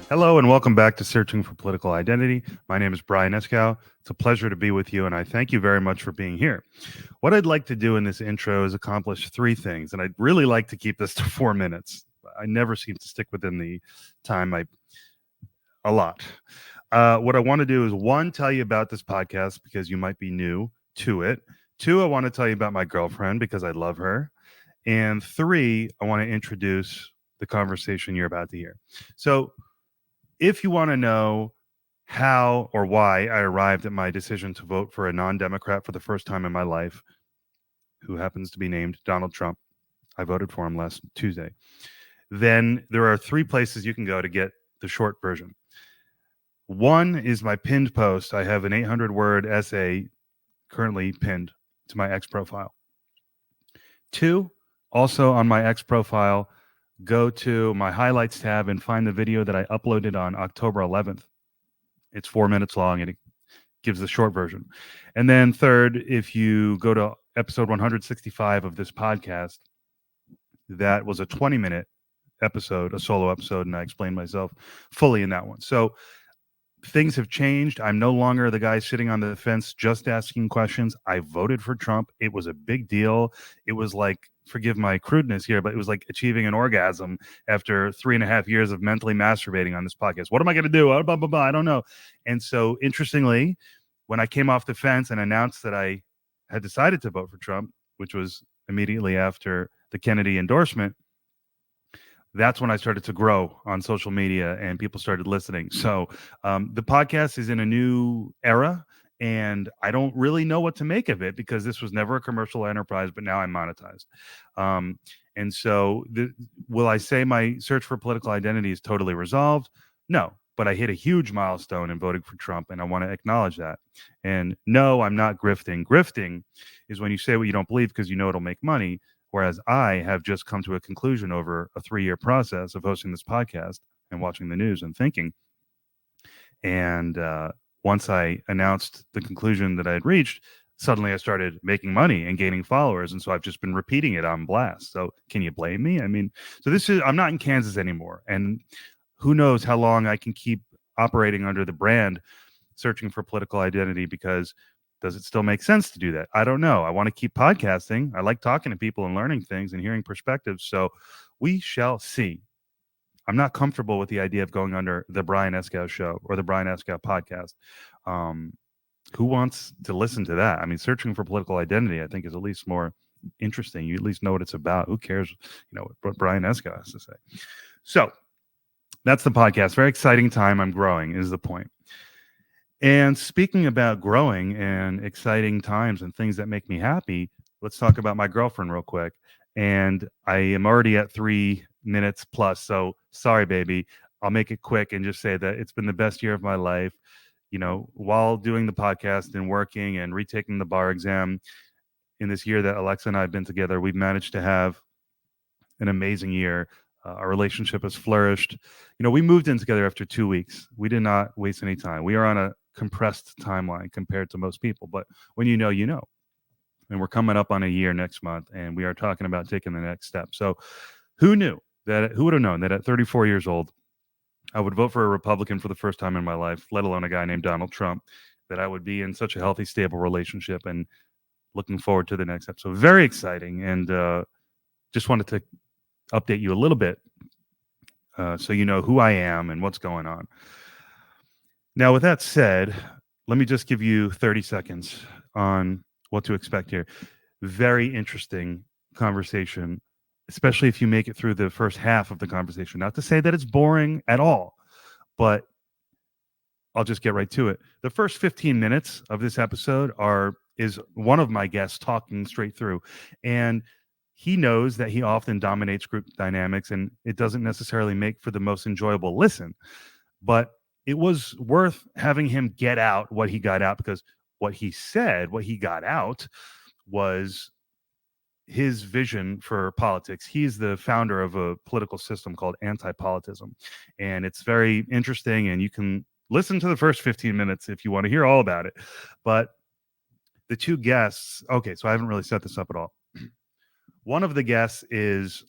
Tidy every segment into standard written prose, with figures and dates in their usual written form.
Hello and welcome back to Searching for Political Identity. My name is Brian Eskow. It's a pleasure to be with you, and I thank you very much for being here. What I'd like to do in this intro is accomplish three things, and I'd really like to keep this to 4 minutes. I never seem to stick within the time a lot. What I want to do is one, tell you about this podcast because you might be new to it. Two, I want to tell you about my girlfriend because I love her. And three, I want to introduce the conversation you're about to hear. So, if you want to know how or why I arrived at my decision to vote for a non-Democrat for the first time in my life, who happens to be named Donald Trump, I voted for him last Tuesday, then there are three places you can go to get the short version. One is my pinned post. I have an 800-word essay currently pinned to my X profile. Two, also on my X profile, go to my highlights tab and find the video that I uploaded on October 11th. It's 4 minutes long and it gives the short version. And then third, if you go to episode 165 of this podcast, that was a 20-minute episode, a solo episode, and I explained myself fully in that one. So things have changed. I'm no longer the guy sitting on the fence just asking questions. I voted for Trump. It was a big deal. It was like, forgive my crudeness here, but it was like achieving an orgasm after 3.5 years of mentally masturbating on this podcast. What am I going to do? Blah, blah, blah. I don't know. And so interestingly, when I came off the fence and announced that I had decided to vote for Trump, which was immediately after the Kennedy endorsement, that's when I started to grow on social media and people started listening. So the podcast is in a new era and I don't really know what to make of it because this was never a commercial enterprise, but now I'm monetized. And so will I say my search for political identity is totally resolved? No, but I hit a huge milestone in voting for Trump and I want to acknowledge that. And no, I'm not grifting. Grifting is when you say what you don't believe because you know it'll make money. Whereas I have just come to a conclusion over a 3-year process of hosting this podcast and watching the news and thinking. And once I announced the conclusion that I had reached, suddenly I started making money and gaining followers. And so I've just been repeating it on blast. So can you blame me? I mean, I'm not in Kansas anymore. And who knows how long I can keep operating under the brand searching for political identity because does it still make sense to do that? I don't know. I want to keep podcasting. I like talking to people and learning things and hearing perspectives. So we shall see. I'm not comfortable with the idea of going under the Brian Eskow show or the Brian Eskow podcast. Who wants to listen to that? I mean, searching for political identity, I think, is at least more interesting. You at least know what it's about. Who cares, what Brian Eskow has to say? So that's the podcast. Very exciting time. I'm growing is the point. And speaking about growing and exciting times and things that make me happy, let's talk about my girlfriend real quick. And I am already at 3 minutes plus. So sorry, baby. I'll make it quick and just say that it's been the best year of my life. While doing the podcast and working and retaking the bar exam in this year that Alexa and I have been together, we've managed to have an amazing year. Our relationship has flourished. We moved in together after 2 weeks. We did not waste any time. We are on a compressed timeline compared to most people, but when you know, you know. And we're coming up on a year next month, and we are talking about taking the next step. So who would have known that at 34 years old, I would vote for a Republican for the first time in my life, let alone a guy named Donald Trump, that I would be in such a healthy, stable relationship and looking forward to the next episode. Very exciting. And just wanted to update you a little bit so you know who I am and what's going on. Now, with that said, let me just give you 30 seconds on what to expect here. Very interesting conversation, especially if you make it through the first half of the conversation. Not to say that it's boring at all, but I'll just get right to it. The first 15 minutes of this episode is one of my guests talking straight through. And he knows that he often dominates group dynamics and it doesn't necessarily make for the most enjoyable listen. But it was worth having him get out what he got out because what he said, what he got out was his vision for politics. He's the founder of a political system called Antipolitism. And it's very interesting. And you can listen to the first 15 minutes if you want to hear all about it. But the two guests, okay, so I haven't really set this up at all. One of the guests is,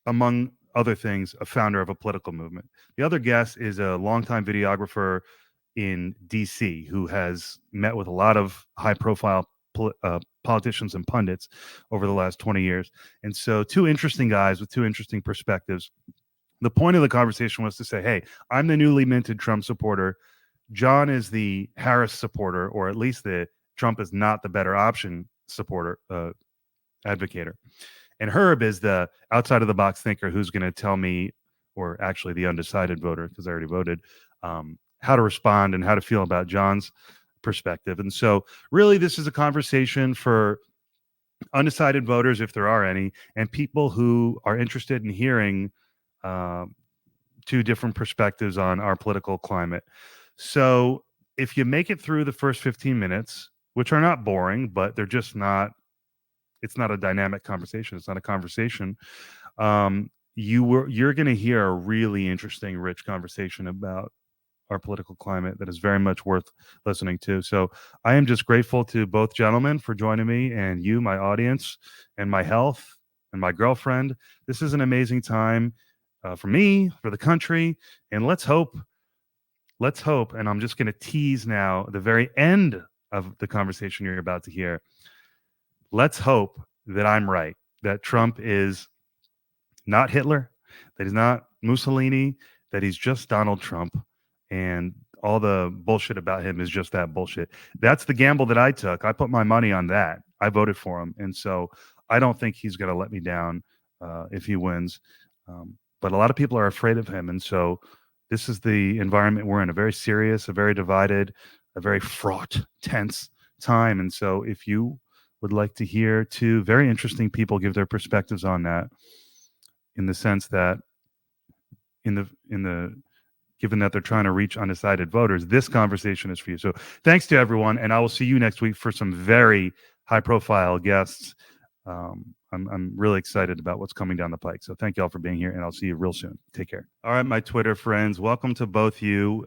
among other things, a founder of a political movement. The other guest is a longtime videographer in DC who has met with a lot of high-profile politicians and pundits over the last 20 years. And so two interesting guys with two interesting perspectives. The point of the conversation was to say, hey, I'm the newly minted Trump supporter. John is the Harris supporter, or at least the Trump is not the better option supporter, advocator. And Herb is the outside of the box thinker who's going to tell me, or actually the undecided voter, because I already voted, how to respond and how to feel about John's perspective. And so really this is a conversation for undecided voters, if there are any, and people who are interested in hearing two different perspectives on our political climate. So if you make it through the first 15 minutes, which are not boring, but they're just not, it's not a dynamic conversation. It's not a conversation. You're going to hear a really interesting, rich conversation about our political climate that is very much worth listening to. So I am just grateful to both gentlemen for joining me, and you, my audience, and my health, and my girlfriend. This is an amazing time for me, for the country, and let's hope, and I'm just going to tease now the very end of the conversation you're about to hear. Let's hope that I'm right, that Trump is not Hitler, that he's not Mussolini, that he's just Donald Trump, and all the bullshit about him is just that bullshit. That's the gamble that I took. I put my money on that. I voted for him, and so I don't think he's going to let me down if he wins. But a lot of people are afraid of him, and so this is the environment we're in, a very serious, a very divided, a very fraught, tense time. And so if you would like to hear two very interesting people give their perspectives on that, in the sense that given that they're trying to reach undecided voters, this conversation is for you. So thanks to everyone, and I will see you next week for some very high profile guests. I'm really excited about what's coming down the pike. So thank you all for being here, and I'll see you real soon. Take care. All right, my Twitter friends, welcome to both you,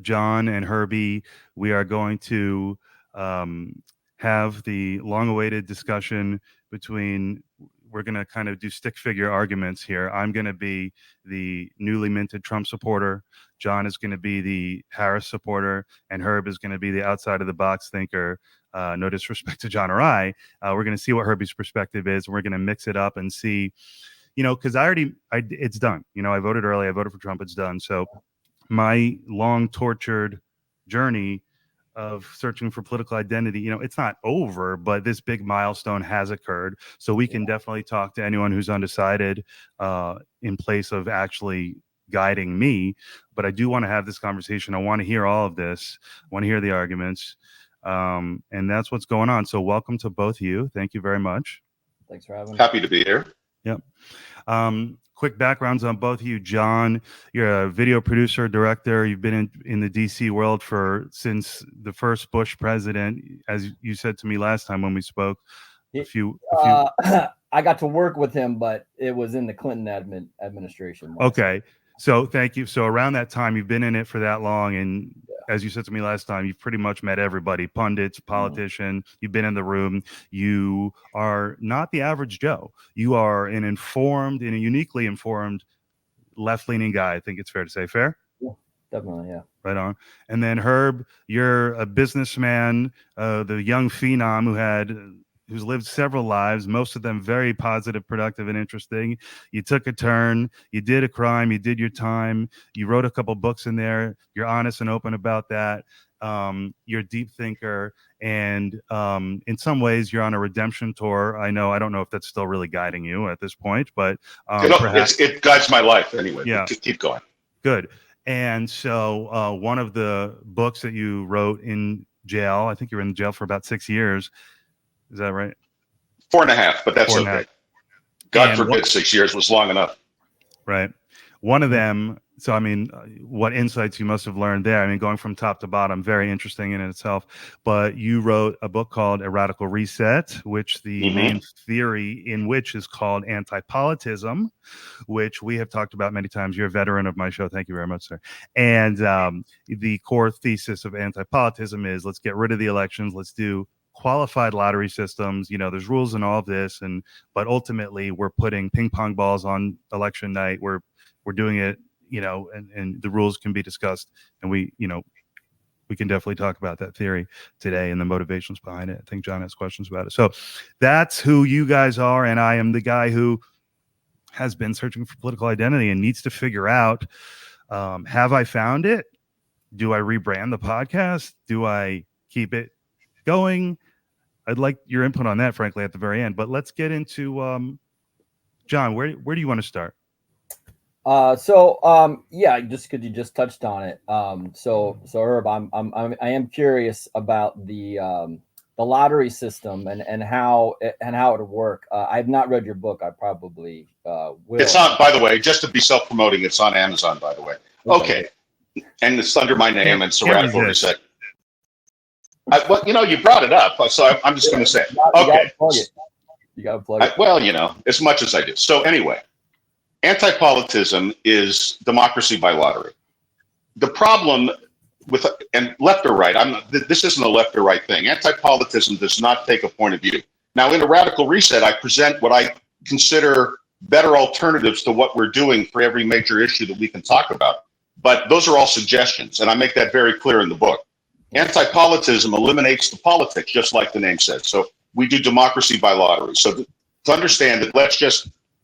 John and Herby. We are going to have the long-awaited discussion between, we're going to kind of do stick figure arguments here. I'm going to be the newly minted Trump supporter. John is going to be the Harris supporter, and Herb is going to be the outside of the box thinker. No disrespect to John or I. We're going to see what Herby's perspective is. We're going to mix it up and see, because it's done. I voted early. I voted for Trump. It's done. So my long tortured journey of searching for political identity, it's not over, but this big milestone has occurred. So we can definitely talk to anyone who's undecided in place of actually guiding me. But I do want to have this conversation. I want to hear all of this. I want to hear the arguments. And that's what's going on. So welcome to both of you. Thank you very much. Thanks for having me. Happy to be here. Yep. Quick backgrounds on both of you. John, you're a video producer, director. You've been in the DC world since the first Bush president, as you said to me last time when we spoke. I got to work with him, but it was in the Clinton administration. Okay. So thank you. So around that time, you've been in it for that long. And as you said to me last time, you've pretty much met everybody, pundits, politician. You've been in the room. You are not the average Joe. You are an informed and a uniquely informed left-leaning guy. I think it's fair to say. Fair? Yeah, definitely. Yeah. Right on. And then Herb, you're a businessman, the young phenom who's lived several lives, most of them very positive, productive, and interesting. You took a turn, you did a crime, you did your time, you wrote a couple books in there, you're honest and open about that. You're a deep thinker, and in some ways you're on a redemption tour. I don't know if that's still really guiding you at this point, but it guides my life anyway. Yeah. Keep going. Good. And so one of the books that you wrote in jail, I think you were in jail for about 6 years. Is that right? 4.5, but that's okay. God forbid 6 years was long enough. Right. One of them, so what insights you must have learned there. Going from top to bottom, very interesting in itself. But you wrote a book called A Radical Reset, which the main theory in which is called Antipolitism, which we have talked about many times. You're a veteran of my show. Thank you very much, sir. And the core thesis of antipolitism is let's get rid of the elections. Let's do qualified lottery systems. There's rules in all of this, but ultimately we're putting ping pong balls on election night. We're doing it, and the rules can be discussed, and we can definitely talk about that theory today and the motivations behind it. I think John has questions about it. So that's who you guys are, and I am the guy who has been searching for political identity and needs to figure out, have I found it? Do I rebrand the podcast? Do I keep it going? I'd like your input on that, frankly, at the very end. But let's get into John. Where do you want to start? Yeah, just because you just touched on it. So Herb, I am curious about the lottery system and how it would work. I've not read your book. I probably will. It's on, by the way, just to be self-promoting. It's on Amazon, by the way. Okay. And it's under my name, and it's a radical reset. Well, you brought it up, so I'm just going to say, okay. You got to plug it. Well, as much as I do. So anyway, antipolitism is democracy by lottery. The problem with, and left or right, this isn't a left or right thing. Antipolitism does not take a point of view. Now, in a radical reset, I present what I consider better alternatives to what we're doing for every major issue that we can talk about. But those are all suggestions, and I make that very clear in the book. Antipolitism eliminates the politics, just like the name says. So we do democracy by lottery. So to understand it,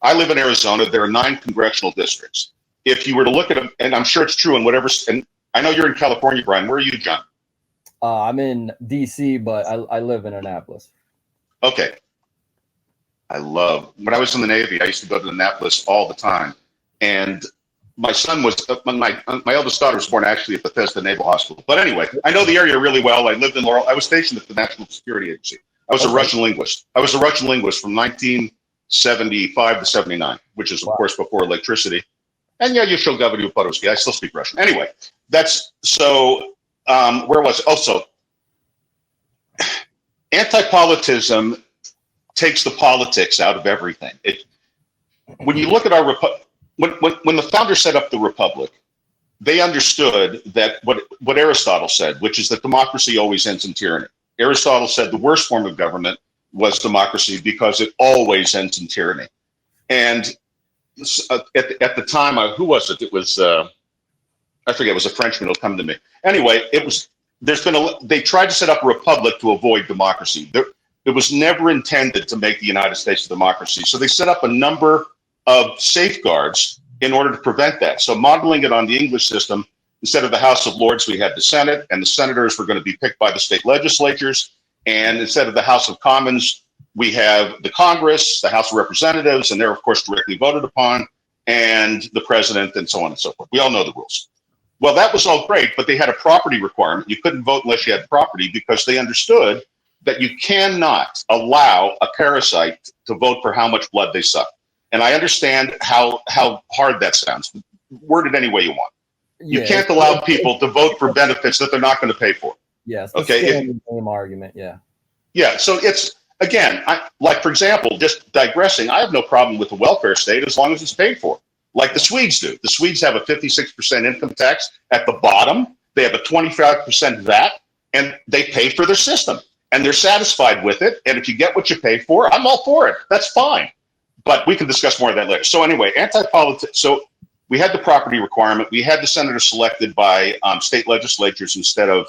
I live in Arizona. There are 9 congressional districts. If you were to look at them, and I'm sure it's true in whatever, and I know you're in California, Brian. Where are you, John? I'm in DC, but I live in Annapolis. Okay. When I was in the Navy, I used to go to Annapolis all the time. And my son was, my eldest daughter was born actually at Bethesda Naval Hospital. But anyway, I know the area really well. I lived in Laurel. I was stationed at the National Security Agency. I was a Russian linguist. I was a Russian linguist from 1975 to 79, which is, of course, before electricity. And yeah, you show Governor Podolsky. I still speak Russian. Anyway, that's so. Where was it? Also, antipolitism takes the politics out of everything. When you look at our when the founders set up the republic, they understood that what Aristotle said, which is that democracy always ends in tyranny. Aristotle said the worst form of government was democracy because it always ends in tyranny. And at the time, who was it? It was I forget. It was a Frenchman. It'll come to me. Anyway, they tried to set up a republic to avoid democracy. It was never intended to make the United States a democracy. So they set up a number of safeguards in order to prevent that. So modeling it on the English system, instead of the House of Lords, we had the Senate, and the senators were going to be picked by the state legislatures. And instead of the House of Commons, we have the Congress, the House of Representatives, and they're, of course, directly voted upon, and the president, and so on and so forth. We all know the rules. Well, that was all great, but they had a property requirement. You couldn't vote unless you had property, because they understood that you cannot allow a parasite to vote for how much blood they suck. And I understand how hard that sounds. Word it any way you want. You can't allow people to vote for benefits that they're not going to pay for. Yes. Okay. Same argument. Yeah. Yeah. So it's, again, like, for example, just digressing, I have no problem with the welfare state as long as it's paid for, like the Swedes do. The Swedes have a 56% income tax at the bottom. They have a 25% VAT, and they pay for their system, and they're satisfied with it. And if you get what you pay for, I'm all for it. That's fine. But we can discuss more of that later. So anyway, anti-politics. So we had the property requirement. We had the senators selected by state legislatures instead of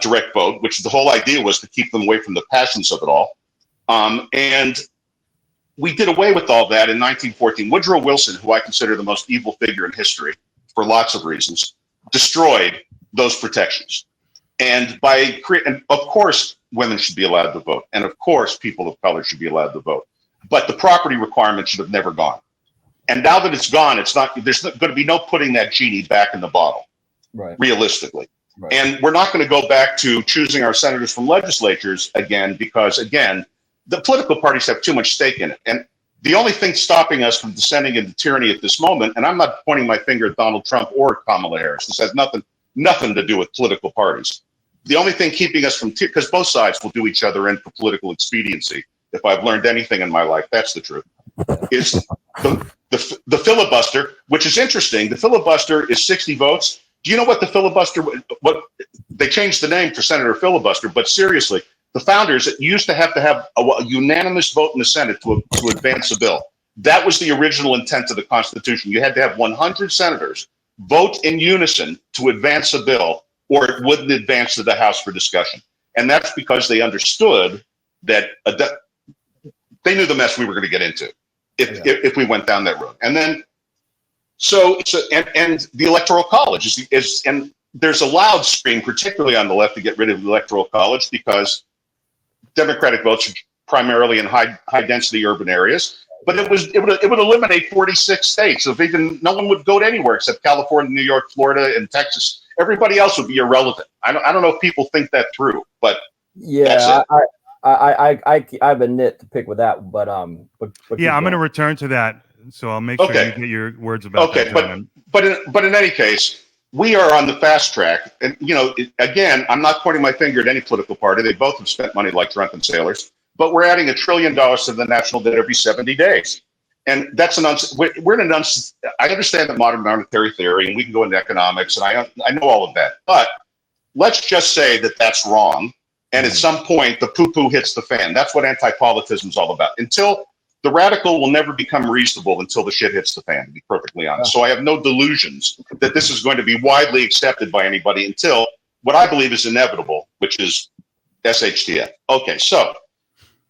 direct vote, which the whole idea was to keep them away from the passions of it all. And we did away with all that in 1914. Woodrow Wilson, who I consider the most evil figure in history for lots of reasons, destroyed those protections. And and of course, women should be allowed to vote. And of course, people of color should be allowed to vote. But the property requirement should have never gone. And now that it's gone, there's going to be no putting that genie back in the bottle, right? Realistically. Right. And we're not going to go back to choosing our senators from legislatures again, because, again, the political parties have too much stake in it. And the only thing stopping us from descending into tyranny at this moment, and I'm not pointing my finger at Donald Trump or Kamala Harris. This has nothing to do with political parties. The only thing keeping us from, because both sides will do each other in for political expediency. If I've learned anything in my life, that's the truth. Is the filibuster, which is interesting. The filibuster is 60 votes. Do you know what the filibuster? What they changed the name for Senator Filibuster, but seriously, The founders used to have a unanimous vote in the Senate to advance a bill. That was the original intent of the Constitution. You had to have 100 senators vote in unison to advance a bill, or it wouldn't advance to the House for discussion. And that's because they understood that they knew the mess we were going to get into if we went down that road. And then, and the Electoral College is and there's a loud scream, particularly on the left, to get rid of the Electoral College because Democratic votes are primarily in high density urban areas. But it would eliminate 46 states. So no one would go to anywhere except California, New York, Florida, and Texas. Everybody else would be irrelevant. I don't know if people think that through, but yeah, I have a nit to pick with that, but yeah, I'm going to return to that. So I'll make sure you get your words about that. Okay, but in any case, we are on the fast track, and again, I'm not pointing my finger at any political party. They both have spent money like drunken sailors. But we're adding $1 trillion to the national debt every 70 days. And that's we're in I understand that modern monetary theory, and we can go into economics, and I know all of that. But let's just say that that's wrong. And at some point, the poo-poo hits the fan. That's what anti-politism is all about. Until the radical will never become reasonable until the shit hits the fan, to be perfectly honest. So I have no delusions that this is going to be widely accepted by anybody until what I believe is inevitable, which is SHTF. Okay, so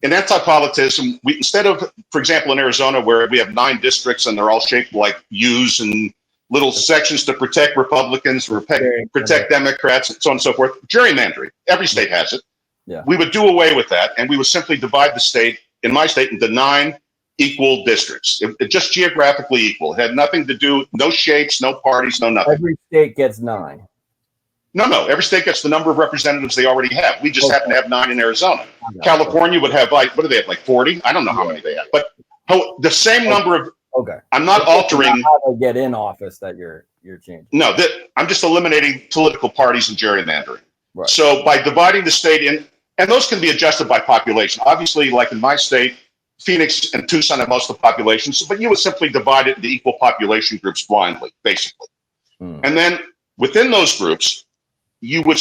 in anti-politism, instead of, for example, in Arizona, where we have 9 districts and they're all shaped like U's and little sections to protect Republicans, protect Democrats, and so on and so forth, gerrymandering. Every state has it. Yeah. We would do away with that, and we would simply divide the state, in my state, into 9 equal districts. It just geographically equal. It had nothing to do, no shapes, no parties, no nothing. Every state gets 9. No. Every state gets the number of representatives they already have. We just happen to have 9 in Arizona. California would have what do they have, like 40? I don't know how many they have, but the same number of. Okay. I'm not altering how they get in office that you're changing. No, I'm just eliminating political parties and gerrymandering. Right. So by dividing the state in, and those can be adjusted by population. Obviously, like in my state, Phoenix and Tucson have most of the population, but you would simply divide it into equal population groups blindly, basically. And then within those groups, you would,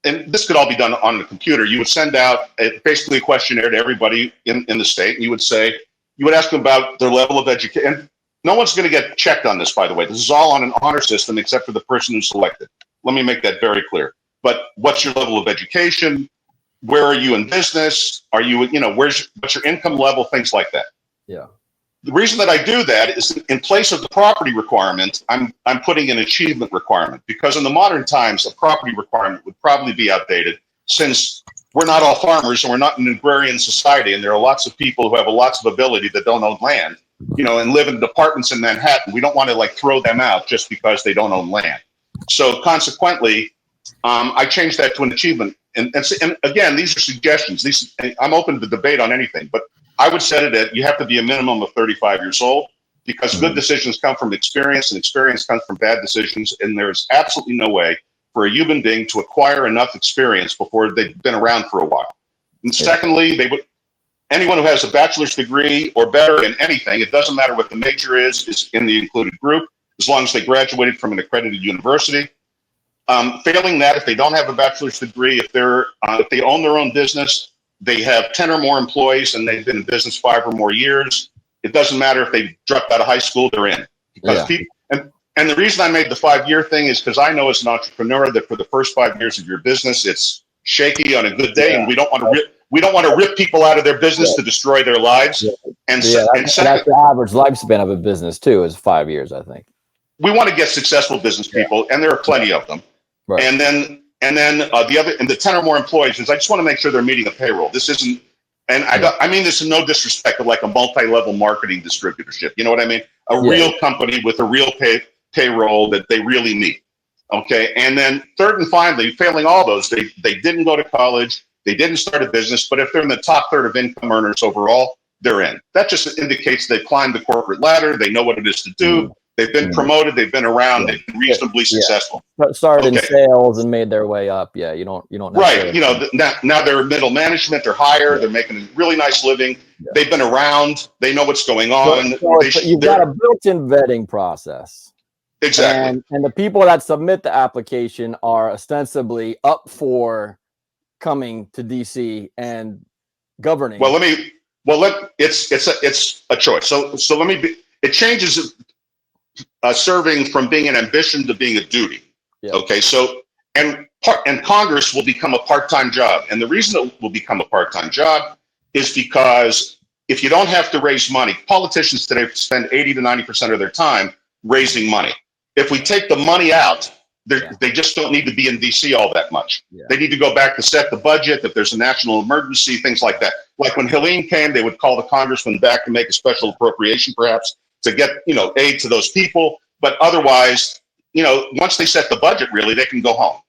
and this could all be done on the computer. You would send out basically a questionnaire to everybody in the state, and you would ask them about their level of education. And no one's going to get checked on this, by the way. This is all on an honor system, except for the person who's selected. Let me make that very clear. But what's your level of education? Where are you in business? Are you, what's your income level? Things like that. Yeah. The reason that I do that is in place of the property requirement, I'm putting an achievement requirement, because in the modern times, a property requirement would probably be outdated, since we're not all farmers and we're not an agrarian society. And there are lots of people who have lots of ability that don't own land, and live in apartments in Manhattan. We don't want to throw them out just because they don't own land. So consequently, I changed that to an achievement. And again, these are suggestions. I'm open to debate on anything, but I would set it at, you have to be a minimum of 35 years old, because good decisions come from experience, and experience comes from bad decisions. And there's absolutely no way for a human being to acquire enough experience before they've been around for a while. And secondly, anyone who has a bachelor's degree or better in anything, it doesn't matter what the major is in the included group, as long as they graduated from an accredited university. Failing that, if they don't have a bachelor's degree, if they own their own business, they have 10 or more employees, and they've been in business 5 or more years. It doesn't matter if they dropped out of high school; they're in. Because and the reason I made the 5-year thing is because I know as an entrepreneur that for the first 5 years of your business, it's shaky on a good day, and we don't want to rip people out of their business to destroy their lives. And that's the average lifespan of a business too, is 5 years, I think. We want to get successful business people, and there are plenty of them. Right. And then the 10 or more employees is, I just want to make sure they're meeting a payroll. This isn't, and I mean this in no disrespect, of like a multi-level marketing distributorship. You know what I mean? A real company with a real payroll that they really meet. Okay. And then third and finally, failing all those, they didn't go to college, they didn't start a business, but if they're in the top third of income earners overall, they're in. That just indicates they've climbed the corporate ladder. They know what it is to do. They've been promoted. They've been around. They've been reasonably successful. Started in sales and made their way up. Yeah, you don't. Right. Now they're middle management. They're higher. They're making a really nice living. Yeah. They've been around. They know what's going on. So you've got a built-in vetting process. Exactly. And the people that submit the application are ostensibly up for coming to DC and governing? Well, it's a choice. So let me be, it changes serving from being an ambition to being a duty. Yeah. Okay. So, and Congress will become a part-time job. And the reason it will become a part-time job is because if you don't have to raise money, politicians today spend 80 to 90% of their time raising money. If we take the money out, they just don't need to be in DC all that much. Yeah. They need to go back to set the budget, if there's a national emergency, things like that. Like when Helene came, they would call the congressman back to make a special appropriation, perhaps, to get, aid to those people. But otherwise, once they set the budget, really, they can go home.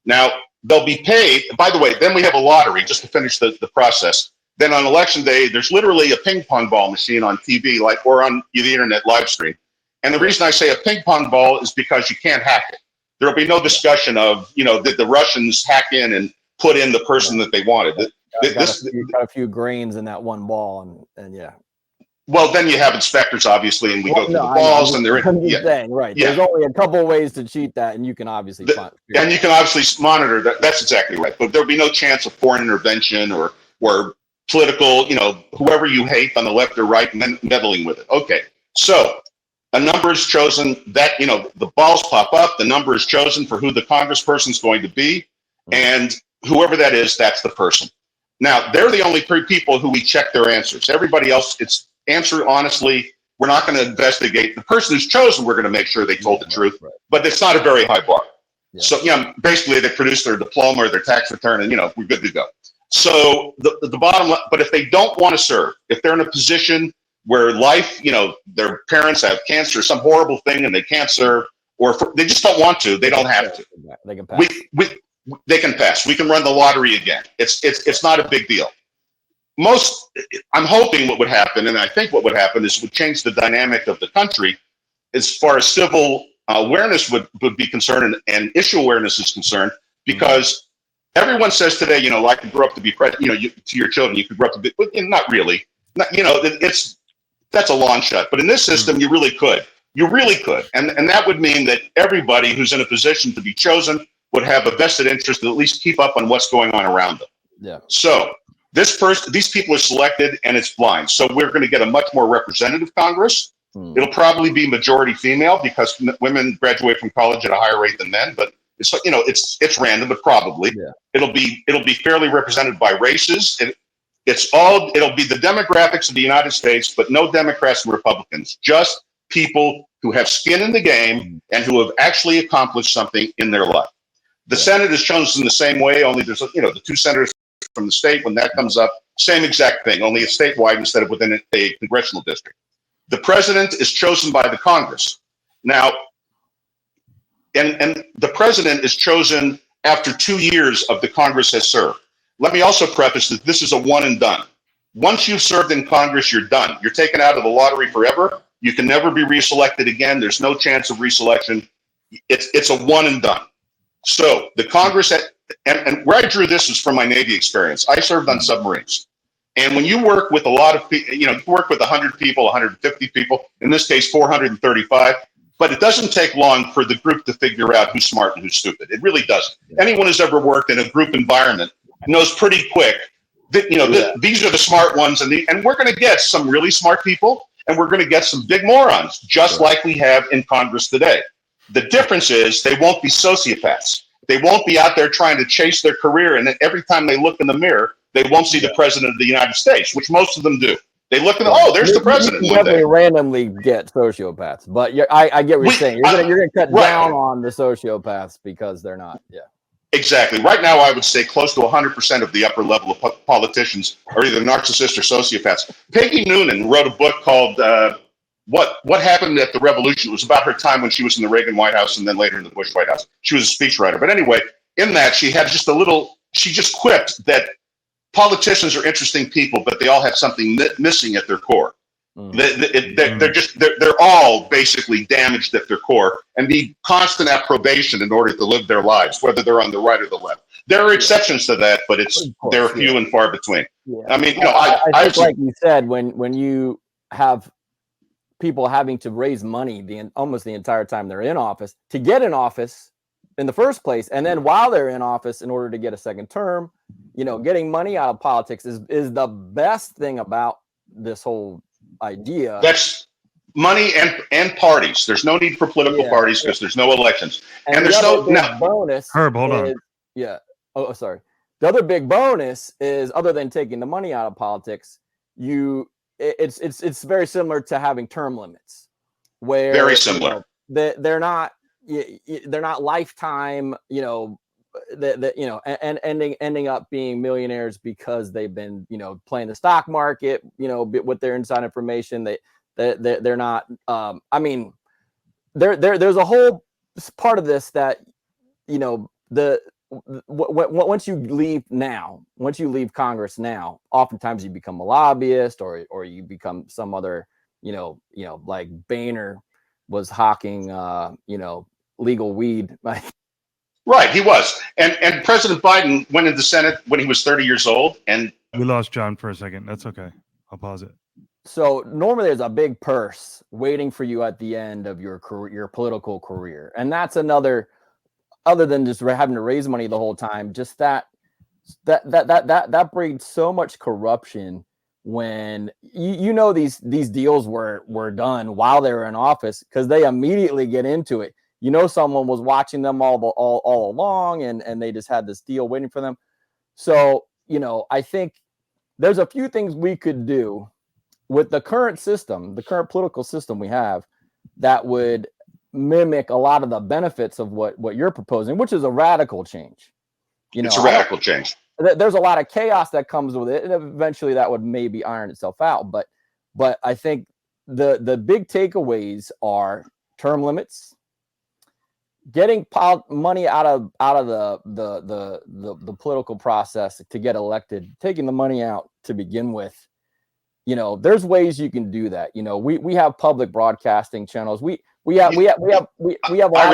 Now, they'll be paid. By the way, then we have a lottery, just to finish the process. Then on election day, there's literally a ping pong ball machine on TV, or on the internet live stream. And the reason I say a ping pong ball is because you can't hack it. There'll be no discussion of, did the Russians hack in and put in the person that they wanted. Got a few grains in that one ball, and yeah. Well, then you have inspectors, obviously, and we go through the balls, and they're in. Saying, right. Yeah. There's only a couple ways to cheat that, and you can obviously and you can obviously monitor that. That's exactly right. But there'll be no chance of foreign intervention or political, whoever you hate on the left or right, meddling with it. Okay, so a number is chosen. That the balls pop up. The number is chosen for who the congressperson is going to be, and whoever that is, that's the person. Now, they're the only three people who we check their answers. Everybody else, it's answer honestly. We're not going to investigate the person who's chosen. We're going to make sure they told the truth, but it's not a very high bar. Yeah. So, basically they produce their diploma or their tax return, and we're good to go. So the bottom line, but if they don't want to serve, if they're in a position where life, their parents have cancer, some horrible thing, and they can't serve, or they just don't want to, they don't have to. They can pass. They can pass. We can run the lottery again. It's not a big deal. I'm hoping what would happen, and I think what would happen is it would change the dynamic of the country as far as civil awareness would be concerned and issue awareness is concerned, because everyone says today, I could grow up to be president, to your children, you could grow up to be, but not really. That's a long shot. But in this system, you really could. You really could. And that would mean that everybody who's in a position to be chosen would have a vested interest to at least keep up on what's going on around them. Yeah. So these people are selected, and it's blind. So we're going to get a much more representative Congress. It'll probably be majority female because women graduate from college at a higher rate than men, but it's random, but probably it'll be fairly represented by races. It'll be the demographics of the United States, but no Democrats and Republicans, just people who have skin in the game and who have actually accomplished something in their life. The Senate is chosen the same way, only there's the two senators from the state. When that comes up, same exact thing, only it's statewide instead of within a congressional district. The president is chosen by the Congress. Now, and the president is chosen after 2 years of the Congress has served. Let me also preface that this is a one and done. Once you've served in Congress, you're done. You're taken out of the lottery forever. You can never be reselected again. There's no chance of reselection. It's a one and done. So the Congress, and where I drew this is from my Navy experience. I served on submarines. And when you work with a lot of people, you work with 100 people, 150 people, in this case, 435, but it doesn't take long for the group to figure out who's smart and who's stupid. It really doesn't. Anyone who's ever worked in a group environment knows pretty quick that, these are the smart ones, and we're going to get some really smart people, and we're going to get some big morons, just like we have in Congress today. The difference is they won't be sociopaths. They won't be out there trying to chase their career, and every time they look in the mirror, they won't see the president of the United States, which most of them do. They look at, there's the president. You definitely randomly get sociopaths, but I get what you're saying. You're going to cut down on the sociopaths because they're not. Yeah. Exactly. Right now, I would say close to 100% of the upper level of politicians are either narcissists or sociopaths. Peggy Noonan wrote a book called What Happened at the Revolution. It was about her time when she was in the Reagan White House and then later in the Bush White House. She was a speechwriter. But anyway, in that, she just quipped that politicians are interesting people, but they all have something missing at their core. They're all basically damaged at their core and need constant approbation in order to live their lives, whether they're on the right or the left. There are exceptions to that, but they're few and far between. Yeah. I mean, I think like you said, when you have people having to raise money almost the entire time they're in office to get in office, in the first place. And then while they're in office, in order to get a second term, getting money out of politics is the best thing about this whole idea. That's money and parties. There's no need for political parties because there's no elections. And there's no bonus. Herb, hold on. Yeah. Oh, sorry. The other big bonus is, other than taking the money out of politics, it's very similar to having term limits, where very similar. They're not lifetime, and ending up being millionaires because they've been, playing the stock market, with their inside information. They're not. There's a whole part of this that, once you leave Congress now, oftentimes you become a lobbyist, or you become some other, like Boehner was hawking, legal weed. Right, he was. And President Biden went into the Senate when he was 30 years old. And we lost John for a second. That's okay. I'll pause it. So normally there's a big purse waiting for you at the end of your career, your political career. And that's another, other than just having to raise money the whole time, just that breeds so much corruption when these deals were done while they were in office, because they immediately get into it. Someone was watching them all along, and they just had this deal waiting for them. So, I think there's a few things we could do with the current system, the current political system we have, that would mimic a lot of the benefits of what you're proposing, which is a radical change. It's a radical change. There's a lot of chaos that comes with it, and eventually that would maybe iron itself out. But I think the big takeaways are term limits, getting money out of the political process to get elected, taking the money out to begin with. There's ways you can do that. We have public broadcasting channels. We have. I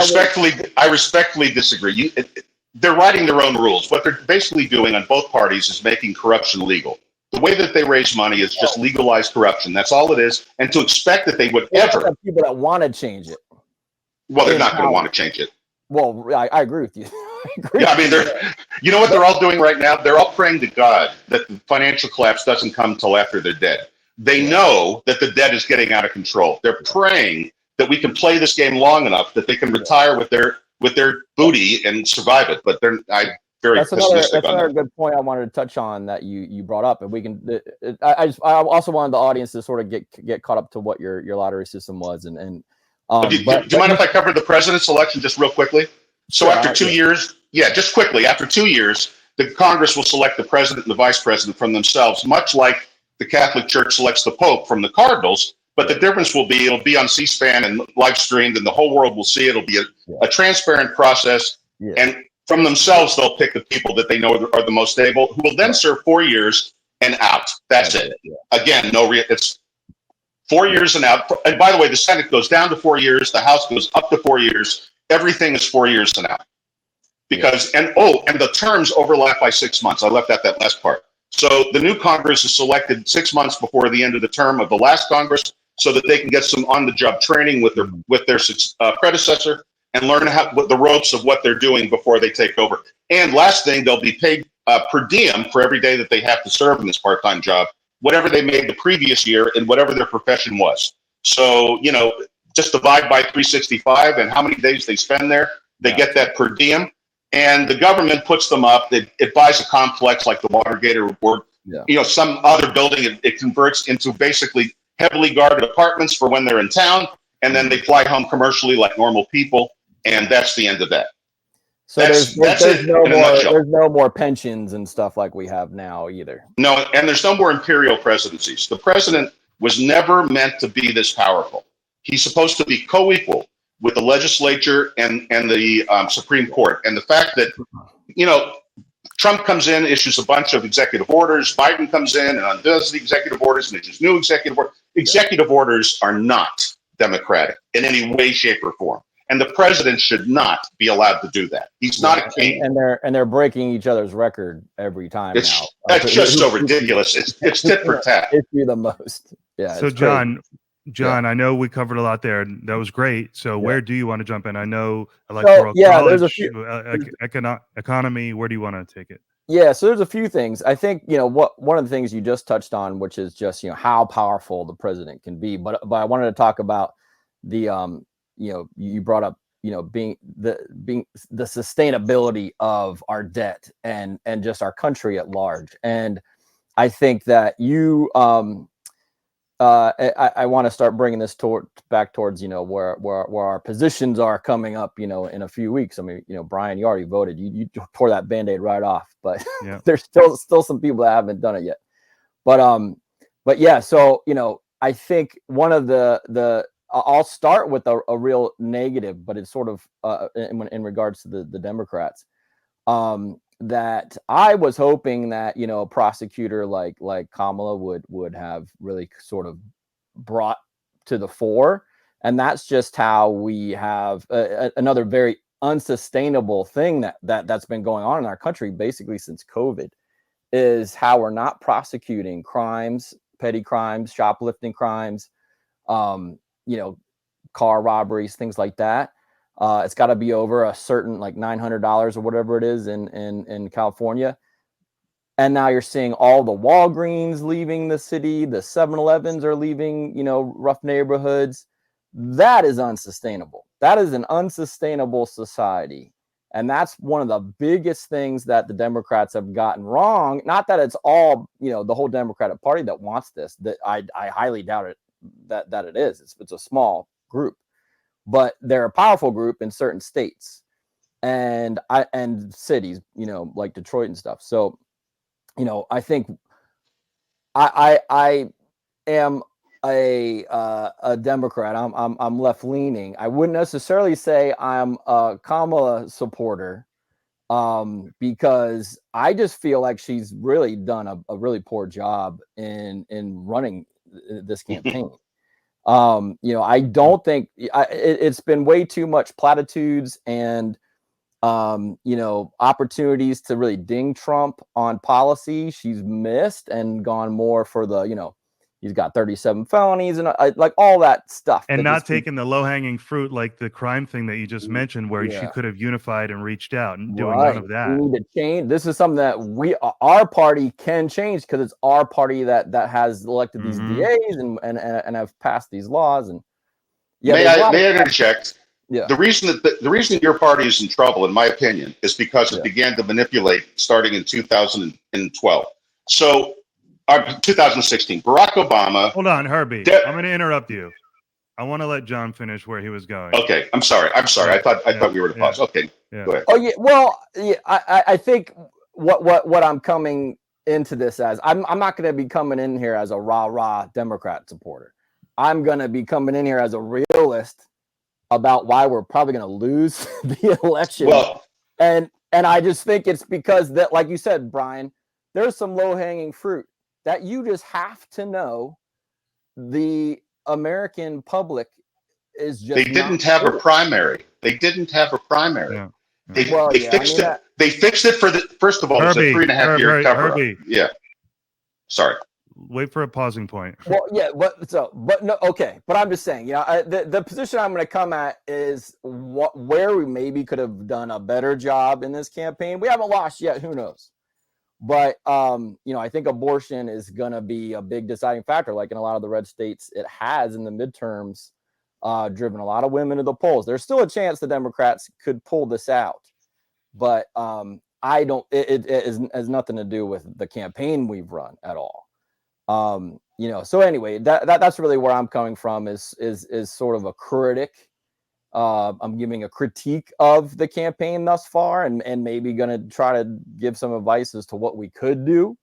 respectfully disagree. They're writing their own rules. What they're basically doing on both parties is making corruption legal. The way that they raise money is just legalized corruption. That's all it is. And to expect that they would ever, people that want to change it. Well, they're not going to want to change it. Well, I agree with you. You know what they're all doing right now? They're all praying to God that the financial collapse doesn't come until after they're dead. They know that the debt is getting out of control. They're praying that we can play this game long enough that they can retire with their booty and survive it. But I'm very pessimistic on that. Another good point I wanted to touch on that you brought up, and we can. I also wanted the audience to sort of get caught up to what your lottery system was, and do you mind if I cover the president's election just real quickly? So after 2 years, just quickly, after 2 years, the Congress will select the president and the vice president from themselves, much like the Catholic Church selects the Pope from the cardinals. But the difference will be it'll be on C-SPAN and live streamed, and the whole world will see it. It'll be a transparent process. Yeah. And from themselves, they'll pick the people that they know are the most stable, who will then serve 4 years and out. That's it. Yeah. Again, it's 4 years and out. And by the way, the Senate goes down to 4 years. The House goes up to 4 years. Everything is 4 years and out. Because, and the terms overlap by 6 months. I left out that last part. So the new Congress is selected 6 months before the end of the term of the last Congress, so that they can get some on-the-job training with their predecessor and learn the ropes of what they're doing before they take over. And last thing, they'll be paid per diem for every day that they have to serve in this part-time job, whatever they made the previous year and whatever their profession was. So, just divide by 365 and how many days they spend there, they get that per diem. And the government puts them up. It buys a complex like the Watergate or some other building. It converts into basically heavily guarded apartments for when they're in town, and then they fly home commercially like normal people, and that's the end of that. So there's no more pensions and stuff like we have now either. No, and there's no more imperial presidencies. The president was never meant to be this powerful. He's supposed to be co-equal with the legislature and the Supreme Court. And the fact that, Trump comes in, issues a bunch of executive orders. Biden comes in and undoes the executive orders and issues new executive orders. Executive orders are not democratic in any way, shape, or form. And the president should not be allowed to do that. He's not a king. And they're breaking each other's record every time now. Now. That's just so ridiculous. It's tit for tat. It's the most. Yeah. So John, John, I know we covered a lot there, and that was great. So where do you want to jump in? I know So, electoral there's a college, few. economy. Where do you want to take it? Yeah, so there's a few things. I think, one of the things you just touched on, which is just, how powerful the president can be. But I wanted to talk about the you brought up, being the sustainability of our debt and just our country at large. And I think that I want to start bringing this back towards, where our positions are coming up, in a few weeks. I mean, Brian, you already voted. You tore that Band-Aid right off, but Yeah. there's still some people that haven't done it yet. But yeah, so, I think one of the I'll start with a real negative, but it's sort of in regards to the Democrats. That I was hoping that, a prosecutor like Kamala would have really sort of brought to the fore. And that's just how we have another very unsustainable thing that's been going on in our country basically since COVID, is how we're not prosecuting crimes, petty crimes, shoplifting crimes, car robberies, things like that. It's got to be over a certain, like, $900 or whatever it is in California. And now you're seeing all the Walgreens leaving the city, the 7-Elevens are leaving, rough neighborhoods. That is unsustainable. That is an unsustainable society. And that's one of the biggest things that the Democrats have gotten wrong. Not that it's all, the whole Democratic Party that wants this. That I highly doubt it that it is. It's a small group, but they're a powerful group in certain states and cities, like Detroit and stuff. So, I think I am a Democrat. I'm left leaning. I wouldn't necessarily say I'm a Kamala supporter, because I just feel like she's really done a really poor job in running this campaign. I don't think it's been way too much platitudes and, opportunities to really ding Trump on policy. She's missed and gone more for the, he's got 37 felonies and like all that stuff. And not taking the low-hanging fruit, like the crime thing that you just mentioned, where she could have unified and reached out, and doing none of that. We need to change. This is something that our party can change, because it's our party that has elected these DAs and have passed these laws. And may I interject? Yeah. The reason your party is in trouble, in my opinion, is because it began to manipulate starting in 2012. So, 2016, Barack Obama. Hold on, Herbie. I'm going to interrupt you. I want to let John finish where he was going. Okay, I'm sorry. I thought we were to pause. Okay, go ahead. Oh yeah. Well, yeah. I think what I'm coming into this as, I'm not going to be coming in here as a rah Democrat supporter. I'm going to be coming in here as a realist about why we're probably going to lose the election. Well, and I just think it's because that, like you said, Brian, there's some low-hanging fruit that you just have to know the American public is just. They didn't have a primary. They didn't have a primary. Yeah. They fixed it. They fixed it for the, first of all, Herbie, it's a 3.5 year cover up. Herbie. Yeah. Sorry. Wait for a pausing point. Well, yeah, but no, okay. But I'm just saying, the position I'm going to come at is where we maybe could have done a better job in this campaign. We haven't lost yet. Who knows? But, I think abortion is going to be a big deciding factor. Like in a lot of the red states, it has in the midterms driven a lot of women to the polls. There's still a chance the Democrats could pull this out. But I don't, it has nothing to do with the campaign we've run at all. So anyway, that's really where I'm coming from is sort of a critic. I'm giving a critique of the campaign thus far, and maybe going to try to give some advice as to what we could do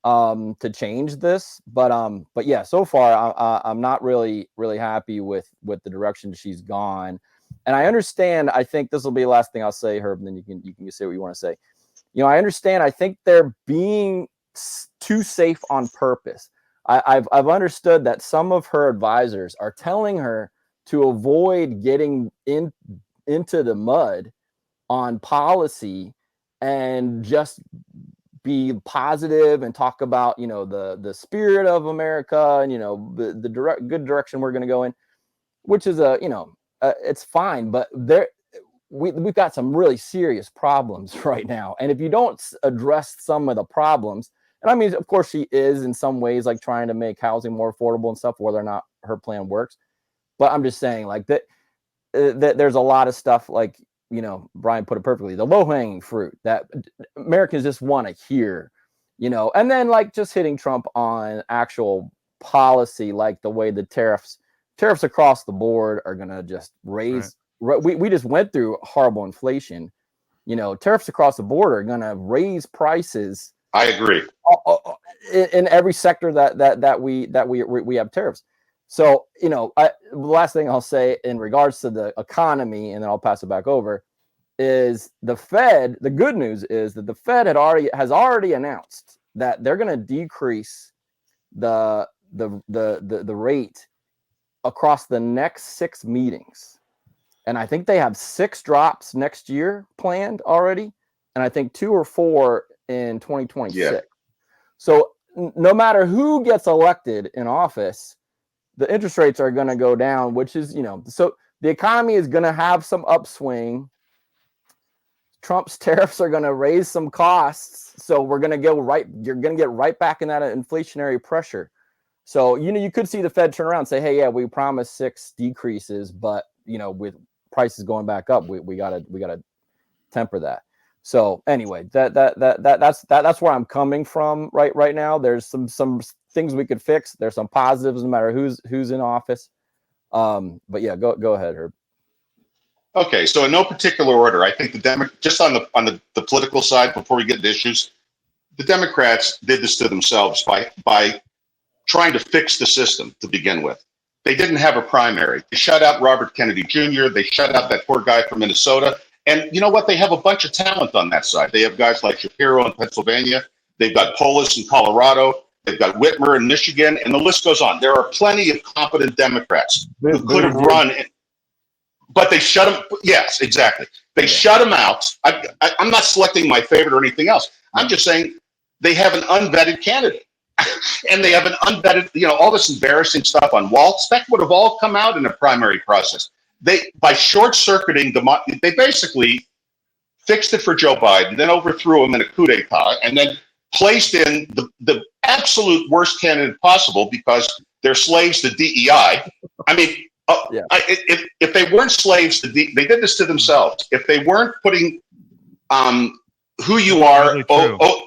to change this. But yeah, so far I'm not really happy with the direction she's gone. And I understand. I think this will be the last thing I'll say, Herb, and then you can say what you want to say. I understand. I think they're being too safe on purpose. I've understood that some of her advisors are telling her to avoid getting into the mud on policy and just be positive and talk about, you know, the spirit of America and, you know, the good direction we're going to go in, which is it's fine, but we've got some really serious problems right now. And if you don't address some of the problems, and I mean, of course, she is in some ways like trying to make housing more affordable and stuff, whether or not her plan works. But I'm just saying like that there's a lot of stuff like, you know, Brian put it perfectly, the low hanging fruit that Americans just want to hear, you know, and then like just hitting Trump on actual policy, like the way the tariffs across the board are going to just raise. Right. We just went through horrible inflation, you know, tariffs across the board are going to raise prices. I agree. In every sector that we have tariffs. So, you know, the last thing I'll say in regards to the economy, and then I'll pass it back over, is the Fed. The good news is that the Fed has already announced that they're going to decrease the rate across the next 6 meetings, and I think they have 6 drops next year planned already, and I think 2 or 4 in 2026. Yeah. So no matter who gets elected in office, the interest rates are going to go down, which is, you know, so the economy is going to have some upswing. Trump's tariffs are going to raise some costs. So you're going to get right back in that inflationary pressure. So, you know, you could see the Fed turn around and say, hey, yeah, we promised 6 decreases, but, you know, with prices going back up, we gotta temper that. So anyway, that's where I'm coming from right now. There's some things we could fix. There's some positives no matter who's in office. But yeah, go ahead, Herb. Okay, so in no particular order, I think just on the political side, before we get into issues, the Democrats did this to themselves by trying to fix the system to begin with. They didn't have a primary. They shut out Robert Kennedy Jr. They shut out that poor guy from Minnesota. And you know what? They have a bunch of talent on that side. They have guys like Shapiro in Pennsylvania. They've got Polis in Colorado. They've got Whitmer in Michigan. And the list goes on. There are plenty of competent Democrats who could have run. But they shut them. Yes, exactly. They shut them out. I'm not selecting my favorite or anything else. I'm just saying they have an unvetted candidate. And they have an unvetted, you know, all this embarrassing stuff on Waltz. That would have all come out in a primary process. By short-circuiting, they basically fixed it for Joe Biden, then overthrew him in a coup d'etat, and then placed in the absolute worst candidate possible because they're slaves to DEI. I mean, if they weren't slaves to they did this to themselves. If they weren't putting who you are,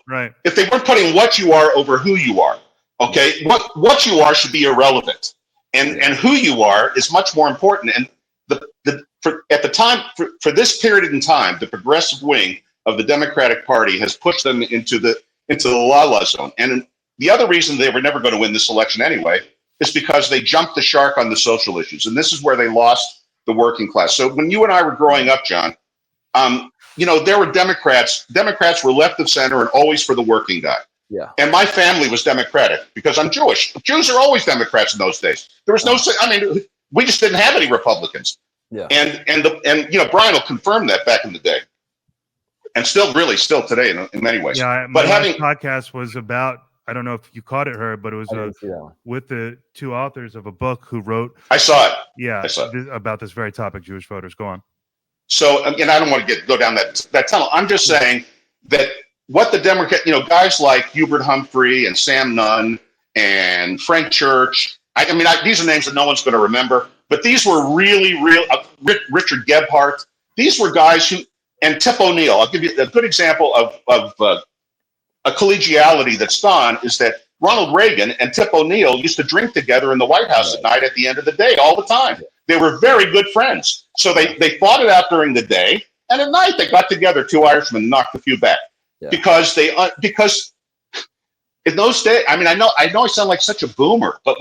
right. If they weren't putting what you are over who you are, okay, what you are should be irrelevant, and who you are is much more important. And at the time, for this period in time, the progressive wing of the Democratic Party has pushed them into the la-la zone. And the other reason they were never going to win this election anyway is because they jumped the shark on the social issues, and this is where they lost the working class. So when you and I were growing up, John, you know, there were Democrats. Democrats were left of center and always for the working guy. Yeah. And my family was Democratic because I'm Jewish. Jews are always Democrats in those days. There was no, I mean, we just didn't have any Republicans. Yeah. And you know, Brian will confirm that back in the day, and still today in many ways. Yeah, but having podcast was about, I don't know if you caught it, Herb, but it was with the 2 authors of a book who wrote. I saw it. Yeah, I saw it. About this very topic, Jewish voters. Go on. So, and I don't want to go down that tunnel. I'm just saying that what the Democrat, you know, guys like Hubert Humphrey and Sam Nunn and Frank Church. I mean, these are names that no one's going to remember, but these were really Richard Gebhardt. These were guys and Tip O'Neill. I'll give you a good example of a collegiality that's gone is that Ronald Reagan and Tip O'Neill used to drink together in the White House at night at the end of the day all the time. They were very good friends. So they fought it out during the day, and at night they got together, 2 Irishmen, knocked a few back. Yeah. Because in those days, I mean, I know I sound like such a boomer, but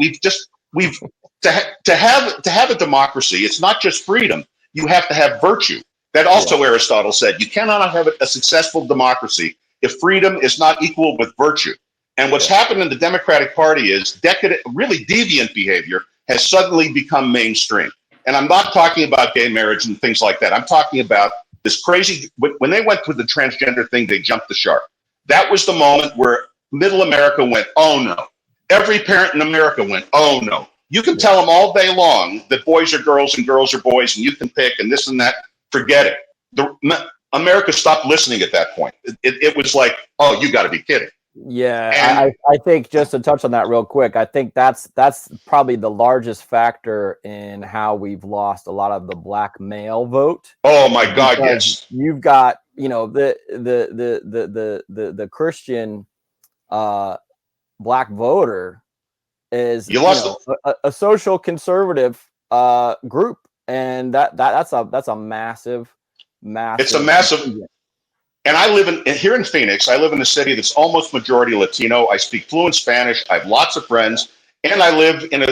to have a democracy, it's not just freedom. You have to have virtue. That also Aristotle said, you cannot have a successful democracy if freedom is not equal with virtue. And what's happened in the Democratic Party is really deviant behavior has suddenly become mainstream. And I'm not talking about gay marriage and things like that. I'm talking about this crazy, when they went through the transgender thing, they jumped the shark. That was the moment where middle America went, oh no. Every parent in America went, oh no. You can tell them all day long that boys are girls and girls are boys and you can pick and this and that. Forget it. America stopped listening at that point. It was like, oh, you got to be kidding. Yeah, I think just to touch on that real quick, I think that's probably the largest factor in how we've lost a lot of the black male vote. Oh my God, yes. You've got, the Christian black voter is a social conservative group, and that's a massive. It's a massive. And I live here in Phoenix. I live in a city that's almost majority Latino. I speak fluent Spanish. I have lots of friends, and I live in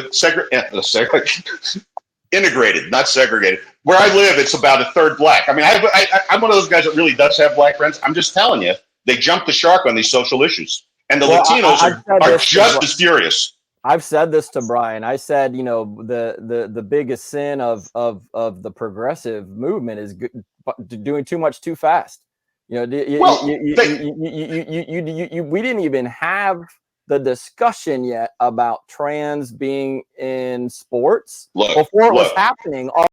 integrated, not segregated. Where I live, it's about a third black. I mean, I'm one of those guys that really does have black friends. I'm just telling you, they jumped the shark on these social issues, and the Latinos are just as furious. I've said this to Brian. I said, the biggest sin of the progressive movement is doing too much too fast. We didn't even have the discussion yet about trans being in sports before it was happening all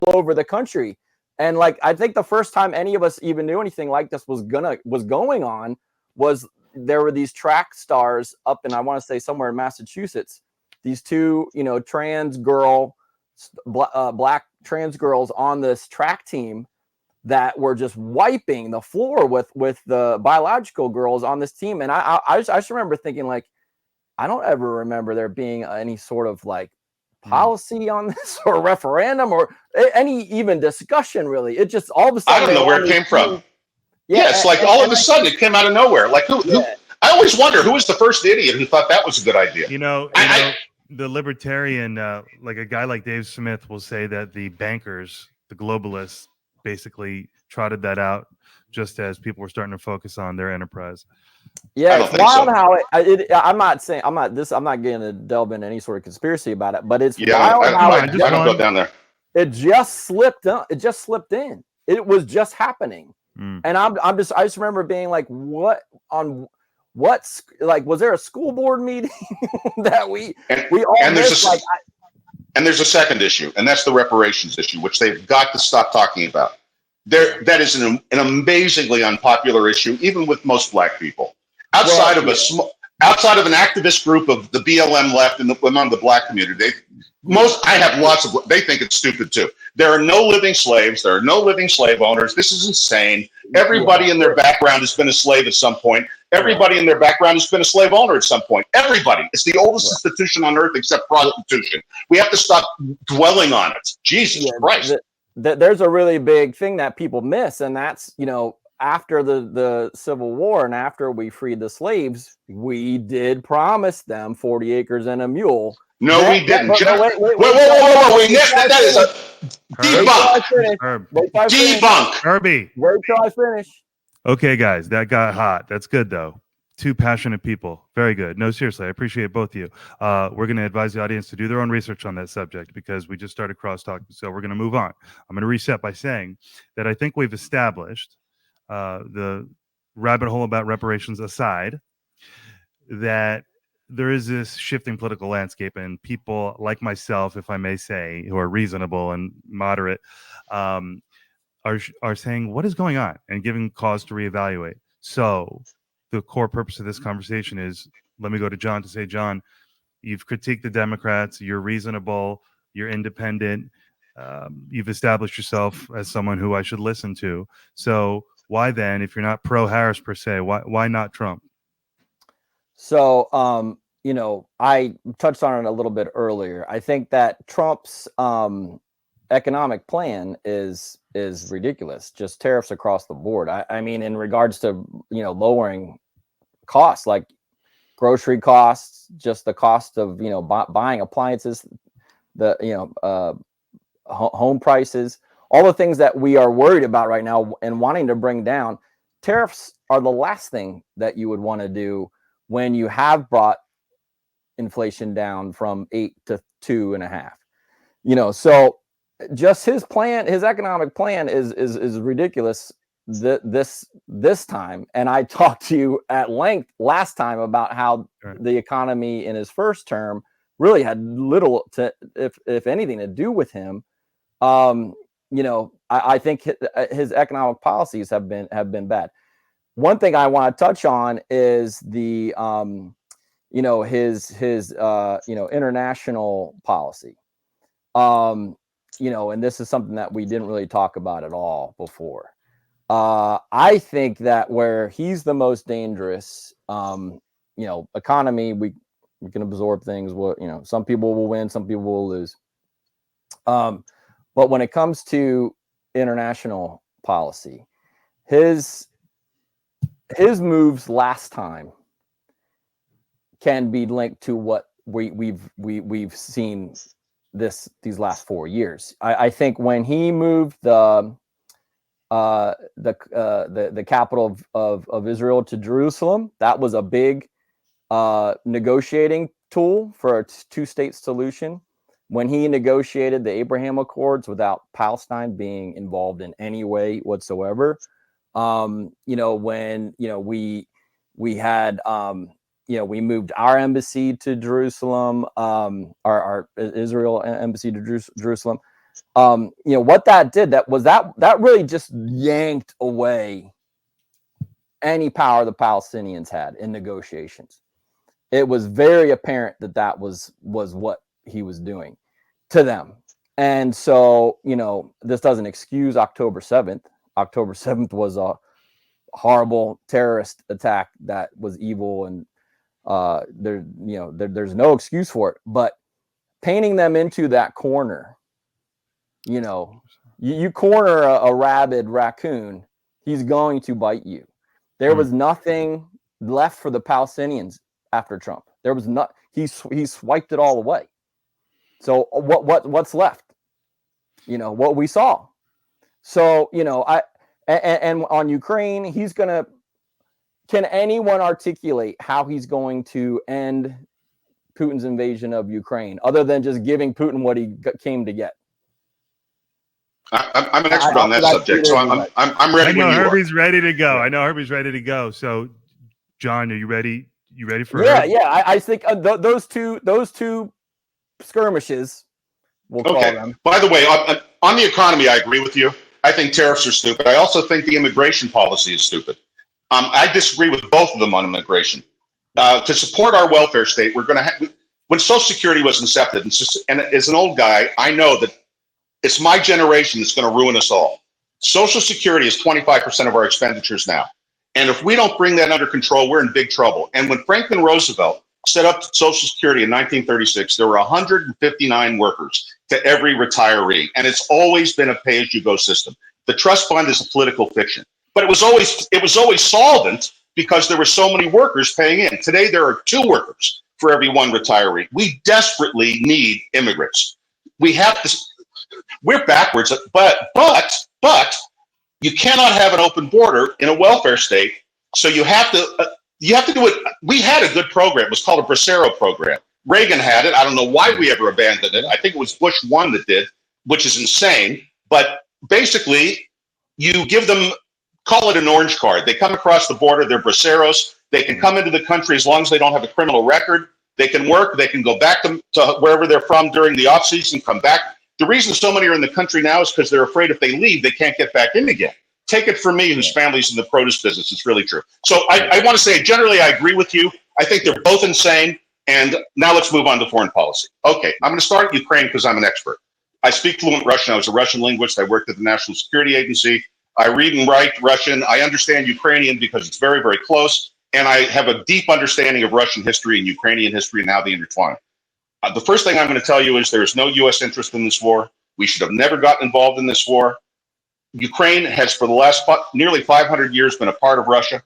over the country. And I think the first time any of us even knew anything like this was going on was there were these track stars up in, I want to say somewhere in Massachusetts, these two, trans girl, black trans girls on this track team that were just wiping the floor with the biological girls on this team. And I just remember thinking, I don't ever remember there being any sort of policy on this or referendum or any even discussion, really. It just all of a sudden. I don't know where it came from. Yeah, it's all of a sudden it came out of nowhere. Who I always wonder who was the first idiot who thought that was a good idea. The libertarian, a guy like Dave Smith will say that the bankers, the globalists, basically trotted that out just as people were starting to focus on their enterprise. Yeah, it's wild how I'm not going to delve into any sort of conspiracy about it, but it's wild how I don't go down there. It just slipped in. It was just happening. And I just remember being was there a school board meeting that we all missed? And there's a second issue, and that's the reparations issue, which they've got to stop talking about. That is an amazingly unpopular issue, even with most black people. Outside of an activist group of the BLM left and among the black community, they think it's stupid too. There are no living slaves. There are no living slave owners. This is insane. Everybody in their background has been a slave at some point. Everybody in their background has been a slave owner at some point. Everybody. It's the oldest institution on earth except prostitution. We have to stop dwelling on it. Jesus Christ. There's a really big thing that people miss, and that's, after the Civil War and after we freed the slaves, we did promise them 40 acres and a mule. No, we didn't. Wait. That is a debunk. Debunk. Herby. Wait till I finish. Okay, guys, that got hot. That's good, though. Two passionate people. Very good. No, seriously, I appreciate both of you. We're going to advise the audience to do their own research on that subject because we just started crosstalk. So we're going to move on. I'm going to reset by saying that I think we've established, the rabbit hole about reparations aside, that there is this shifting political landscape, and people like myself, if I may say, who are reasonable and moderate, are saying, what is going on, and giving cause to reevaluate. So the core purpose of this conversation is, let me go to John to say, John, you've critiqued the Democrats, you're reasonable, you're independent, you've established yourself as someone who I should listen to. So why then, if you're not pro-Harris per se, why not Trump? So, I touched on it a little bit earlier. I think that Trump's economic plan is ridiculous. Just tariffs across the board. I mean, in regards to, lowering costs, like grocery costs, just the cost of, buying appliances, the, home prices, all the things that we are worried about right now and wanting to bring down. Tariffs are the last thing that you would want to do when you have brought inflation down from 8 to 2.5. So just his plan, his economic plan is ridiculous. this time, and I talked to you at length last time about how the economy in his first term really had little to, if anything, to do with him. I think his economic policies have been bad. One thing I want to touch on is the his international policy. And this is something that we didn't really talk about at all before. I think that where he's the most dangerous, economy, we can absorb things. Some people will win, some people will lose. But when it comes to international policy, his moves last time can be linked to what we've seen these last 4 years. I think when he moved the capital of Israel to Jerusalem, that was a big negotiating tool for a two-state solution. When he negotiated the Abraham Accords without Palestine being involved in any way whatsoever, when we had we moved our embassy to Jerusalem, our Israel embassy to Jerusalem. What that did, that really just yanked away any power the Palestinians had in negotiations. It was very apparent that was what he was doing to them. And so, this doesn't excuse October 7th. October 7th was a horrible terrorist attack that was evil, and there's no excuse for it. But painting them into that corner, you corner a rabid raccoon, he's going to bite you. There was nothing left for the Palestinians after Trump. There was not. He swiped it all away. So what's left? What we saw. So and on Ukraine, he's gonna. Can anyone articulate how he's going to end Putin's invasion of Ukraine, other than just giving Putin what he came to get? I'm an expert on that subject, so I'm ready. I know when you Herby's are. ready to go. I know Herby's ready to go. So, John, are you ready? You ready for? Yeah. I think those two skirmishes, we'll call them. By the way, on the economy, I agree with you. I think tariffs are stupid. I also think the immigration policy is stupid. I disagree with both of them on immigration. To support our welfare state, we're going to have. When Social Security was incepted, and as an old guy, I know that it's my generation that's going to ruin us all. Social Security is 25% of our expenditures now. And if we don't bring that under control, we're in big trouble. And when Franklin Roosevelt set up Social Security in 1936, there were 159 workers to every retiree. And it's always been a pay-as-you-go system. The trust fund is a political fiction. But it was always solvent because there were so many workers paying in. Today, there are 2 workers for every 1 retiree. We desperately need immigrants. We're backwards, but you cannot have an open border in a welfare state. So you have to do it. We had a good program. It was called a Bracero program. Reagan had it. I don't know why we ever abandoned it. I think it was Bush 1 that did, which is insane. But basically, you give them, call it an orange card. They come across the border. They're Braceros. They can come into the country as long as they don't have a criminal record. They can work. They can go back to wherever they're from during the off season, come back. The reason so many are in the country now is because they're afraid if they leave, they can't get back in again. Take it from me, whose family's in the produce business. It's really true. So I want to say, generally, I agree with you. I think they're both insane. And now let's move on to foreign policy. Okay, I'm going to start at Ukraine because I'm an expert. I speak fluent Russian. I was a Russian linguist. I worked at the National Security Agency. I read and write Russian. I understand Ukrainian because it's very, very close. And I have a deep understanding of Russian history and Ukrainian history and how they intertwine. The first thing I'm going to tell you is there is no U.S. interest in this war. We should have never gotten involved in this war. Ukraine has, for the last nearly 500 years, been a part of Russia.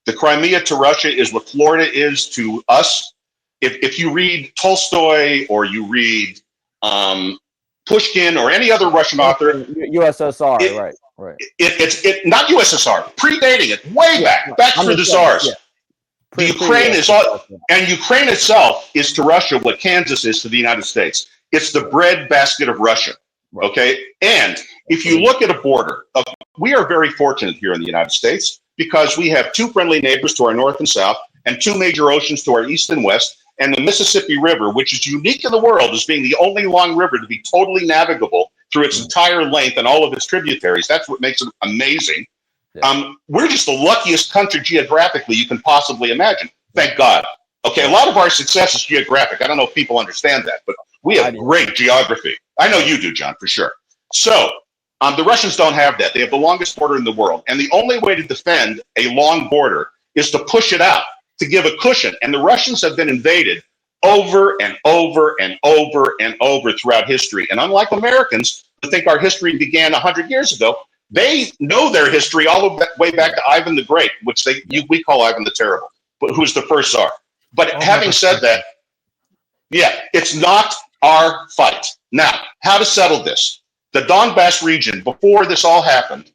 The Crimea to Russia is what Florida is to us. If you read Tolstoy or you read Pushkin or any other Russian author, USSR, right. It's not USSR, predating it, way back through the Tsars. The Ukraine is all, and Ukraine itself is to Russia what Kansas is to the United States. It's the bread basket of Russia. Okay, and if you look at a border of we are very fortunate here in the United States because we have two friendly neighbors to our north and south and two major oceans to our east and west. And the Mississippi River, which is unique in the world as being the only long river to be totally navigable through its entire length and all of its tributaries. That's what makes it amazing. Yeah. We're just the luckiest country geographically you can possibly imagine. Thank God. Okay, a lot of our success is geographic. I don't know if people understand that, but we have great geography. I know you do, John, for sure. So the Russians don't have that. They have the longest border in the world. And the only way to defend a long border is to push it out, to give a cushion. And the Russians have been invaded over and over and over and over throughout history. And unlike Americans who think our history began 100 years ago, they know their history all the way back to Ivan the Great, which we call Ivan the Terrible, but who's the first Tsar. But having said that, yeah, it's not our fight. Now, how to settle this? The Donbass region, before this all happened,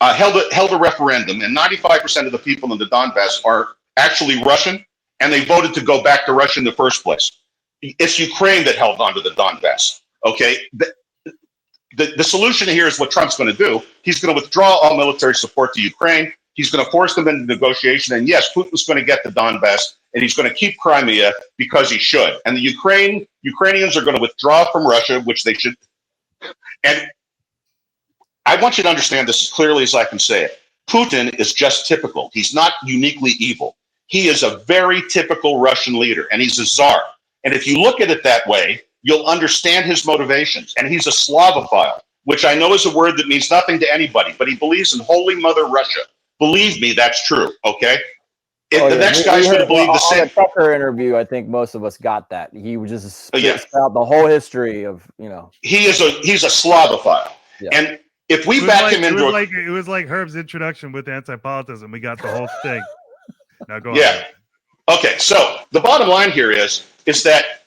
held a referendum, and 95% of the people in the Donbass are actually Russian, and they voted to go back to Russia in the first place. It's Ukraine that held on to the Donbass. Okay, the solution here is what Trump's going to do. He's going to withdraw all military support to Ukraine. He's going to force them into negotiation, and yes, Putin's going to get the Donbass, and he's going to keep Crimea because he should. And the Ukrainians are going to withdraw from Russia, which they should. And I want you to understand this as clearly as I can say it. Putin is just typical. He's not uniquely evil. He is a very typical Russian leader, and he's a czar. And if you look at it that way, you'll understand his motivations. And he's a Slavophile, which I know is a word that means nothing to anybody, but he believes in Holy Mother Russia. Believe me, that's true, okay? The next guy's going to believe the same. On the Tucker interview, I think most of us got that. He was just spits out the whole history of, he's a Slavophile. Yeah. And if we back him into it was like Herb's introduction with Antipolitism. We got the whole thing. Now go on. Yeah. Okay, so the bottom line here is that,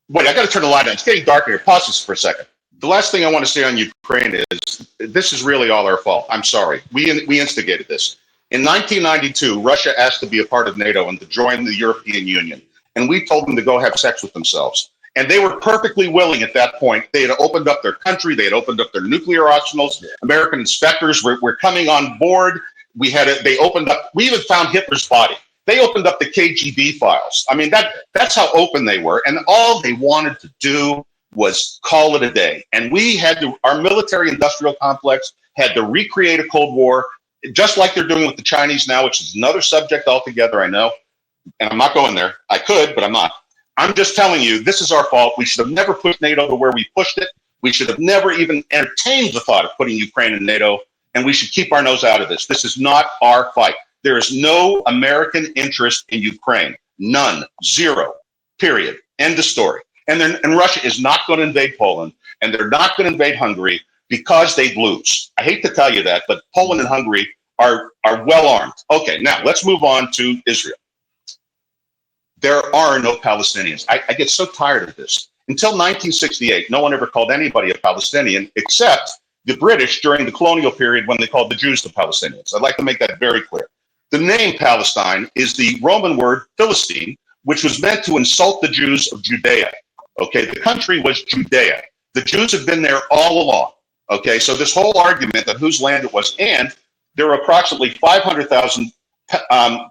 wait, I got to turn the light on. It's getting dark here. Pause this for a second. The last thing I want to say on Ukraine is this is really all our fault. I'm sorry. We instigated this. In 1992, Russia asked to be a part of NATO and to join the European Union. And we told them to go have sex with themselves. And they were perfectly willing at that point. They had opened up their country. They had opened up their nuclear arsenals. American inspectors were coming on board. We even found Hitler's body. They opened up the KGB files. I mean, that's how open they were. And all they wanted to do was call it a day. And our military industrial complex had to recreate a Cold War, just like they're doing with the Chinese now, which is another subject altogether, I know. And I'm not going there. I could, but I'm not. I'm just telling you, this is our fault. We should have never pushed NATO to where we pushed it. We should have never even entertained the thought of putting Ukraine in NATO, and we should keep our nose out of this. This is not our fight. There is no American interest in Ukraine. None. Zero. Period. End of story. And Russia is not going to invade Poland, and they're not going to invade Hungary because they'd lose. I hate to tell you that, but Poland and Hungary are well armed. Okay, now let's move on to Israel. There are no Palestinians. I get so tired of this. Until 1968, no one ever called anybody a Palestinian except the British during the colonial period when they called the Jews the Palestinians. I'd like to make that very clear. The name Palestine is the Roman word Philistine, which was meant to insult the Jews of Judea. Okay, the country was Judea. The Jews have been there all along. Okay, so this whole argument that whose land it was, and there were approximately 500,000,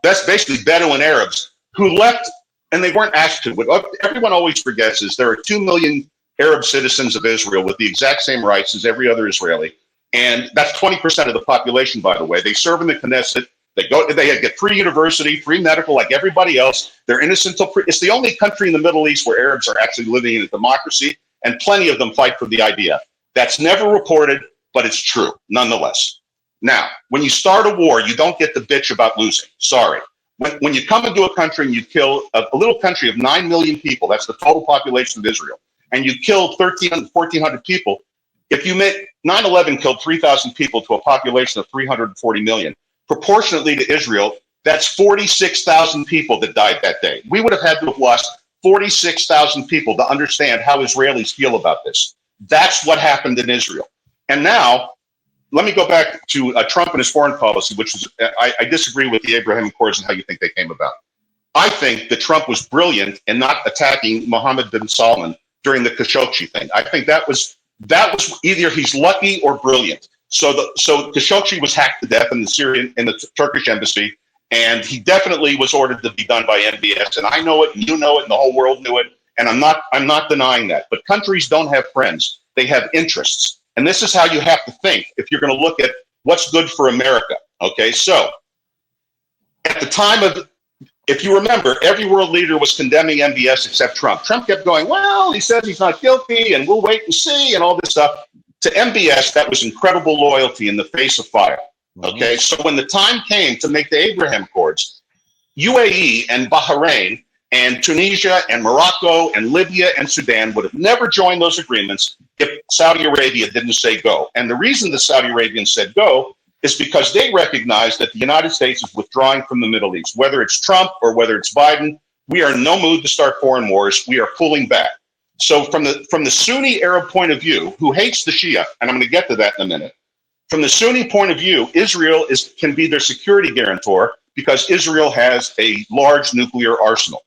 that's basically Bedouin Arabs who left, and they weren't asked to. What everyone always forgets is there are 2 million Arab citizens of Israel with the exact same rights as every other Israeli, and that's 20% of the population, by the way. They serve in the Knesset. They get free university, free medical, like everybody else. They're innocent till it's the only country in the Middle East where Arabs are actually living in a democracy, and plenty of them fight for the idea. That's never reported, but it's true nonetheless. Now, when you start a war, you don't get to bitch about losing. Sorry. When you come into a country and you kill a little country of 9 million people, that's the total population of Israel, and you kill 1,400 people, if you make 9/11 killed 3,000 people to a population of 340 million, proportionately to Israel, that's 46,000 people that died that day. We would have had to have lost 46,000 people to understand how Israelis feel about this. That's what happened in Israel. And now, let me go back to Trump and his foreign policy, which is, I disagree with the Abraham Accords and how you think they came about. I think that Trump was brilliant in not attacking Mohammed bin Salman during the Khashoggi thing. I think that was either he's lucky or brilliant. So Khashoggi was hacked to death in the Turkish embassy, and he definitely was ordered to be done by MBS. And I know it, and you know it, and the whole world knew it. And I'm not denying that. But countries don't have friends; they have interests. And this is how you have to think if you're going to look at what's good for America. Okay, so at the time of, if you remember, every world leader was condemning MBS except Trump. Trump kept going, well, he says he's not guilty, and we'll wait and see, and all this stuff. To MBS, that was incredible loyalty in the face of fire. Okay, so when the time came to make the Abraham Accords, UAE and Bahrain and Tunisia and Morocco and Libya and Sudan would have never joined those agreements if Saudi Arabia didn't say go. And the reason the Saudi Arabians said go is because they recognize that the United States is withdrawing from the Middle East. Whether it's Trump or whether it's Biden, we are in no mood to start foreign wars. We are pulling back. So from the Sunni Arab point of view, who hates the Shia, and I'm going to get to that in a minute, from the Sunni point of view, Israel can be their security guarantor because Israel has a large nuclear arsenal.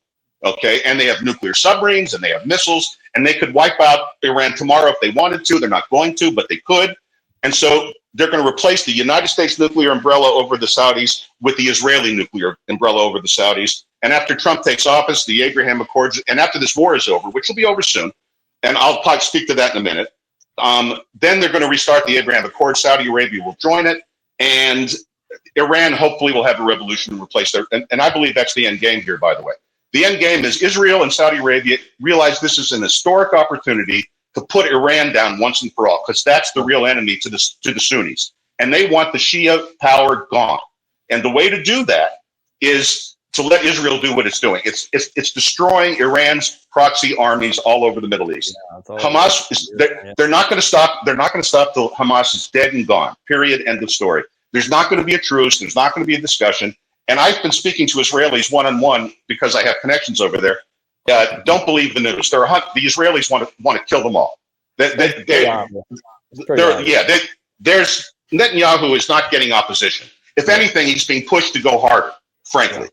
Okay, and they have nuclear submarines and they have missiles, and they could wipe out Iran tomorrow if they wanted to. They're not going to, but they could. And so they're going to replace the United States nuclear umbrella over the Saudis with the Israeli nuclear umbrella over the Saudis. And after Trump takes office, the Abraham Accords, and after this war is over, which will be over soon, and I'll probably speak to that in a minute, then they're going to restart the Abraham Accords. Saudi Arabia will join it, and Iran hopefully will have a revolution and replace their, and I believe that's the end game here, by the way. The end game is Israel and Saudi Arabia realize this is an historic opportunity to put Iran down once and for all, because that's the real enemy to the Sunnis. And they want the Shia power gone. And the way to do that is to let Israel do what it's doing. It's destroying Iran's proxy armies all over the Middle East. Yeah, Hamas is they're not going to stop. They're not going to stop till Hamas is dead and gone. Period. End of story. There's not going to be a truce. There's not going to be a discussion. And I've been speaking to Israelis one-on-one because I have connections over there. Don't believe the news. The Israelis want to kill them all. There's Netanyahu is not getting opposition. If anything, he's being pushed to go harder. Frankly,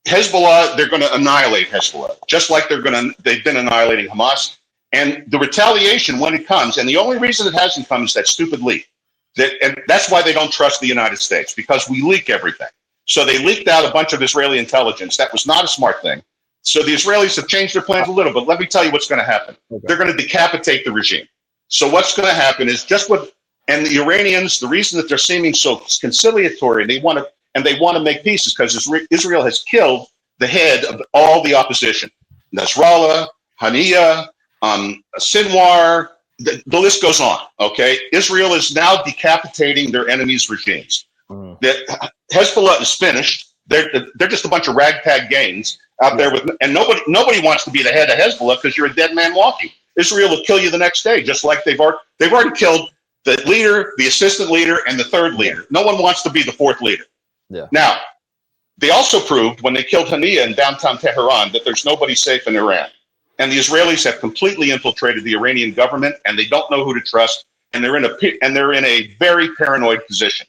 Hezbollah, they're going to annihilate Hezbollah, just like they've been annihilating Hamas. And the retaliation when it comes, and the only reason it hasn't come is that stupid leak. And that's why they don't trust the United States, because we leak everything. So they leaked out a bunch of Israeli intelligence. That was not a smart thing. So the Israelis have changed their plans a little, but let me tell you what's going to happen. Okay. They're going to decapitate the regime. So what's going to happen is just what, and the Iranians, the reason that they're seeming so conciliatory, they want to make peace is because Israel has killed the head of all the opposition. Nasrallah, Haniya, Sinwar, the list goes on, okay? Israel is now decapitating their enemies' regimes. Hezbollah is finished. They're just a bunch of ragtag gangs out there and nobody wants to be the head of Hezbollah because you're a dead man walking. Israel will kill you the next day, just like they've already killed the leader, the assistant leader, and the third leader. No one wants to be the fourth leader. Yeah. Now, they also proved when they killed Haniya in downtown Tehran that there's nobody safe in Iran. And the Israelis have completely infiltrated the Iranian government, and they don't know who to trust, and they're in a very paranoid position.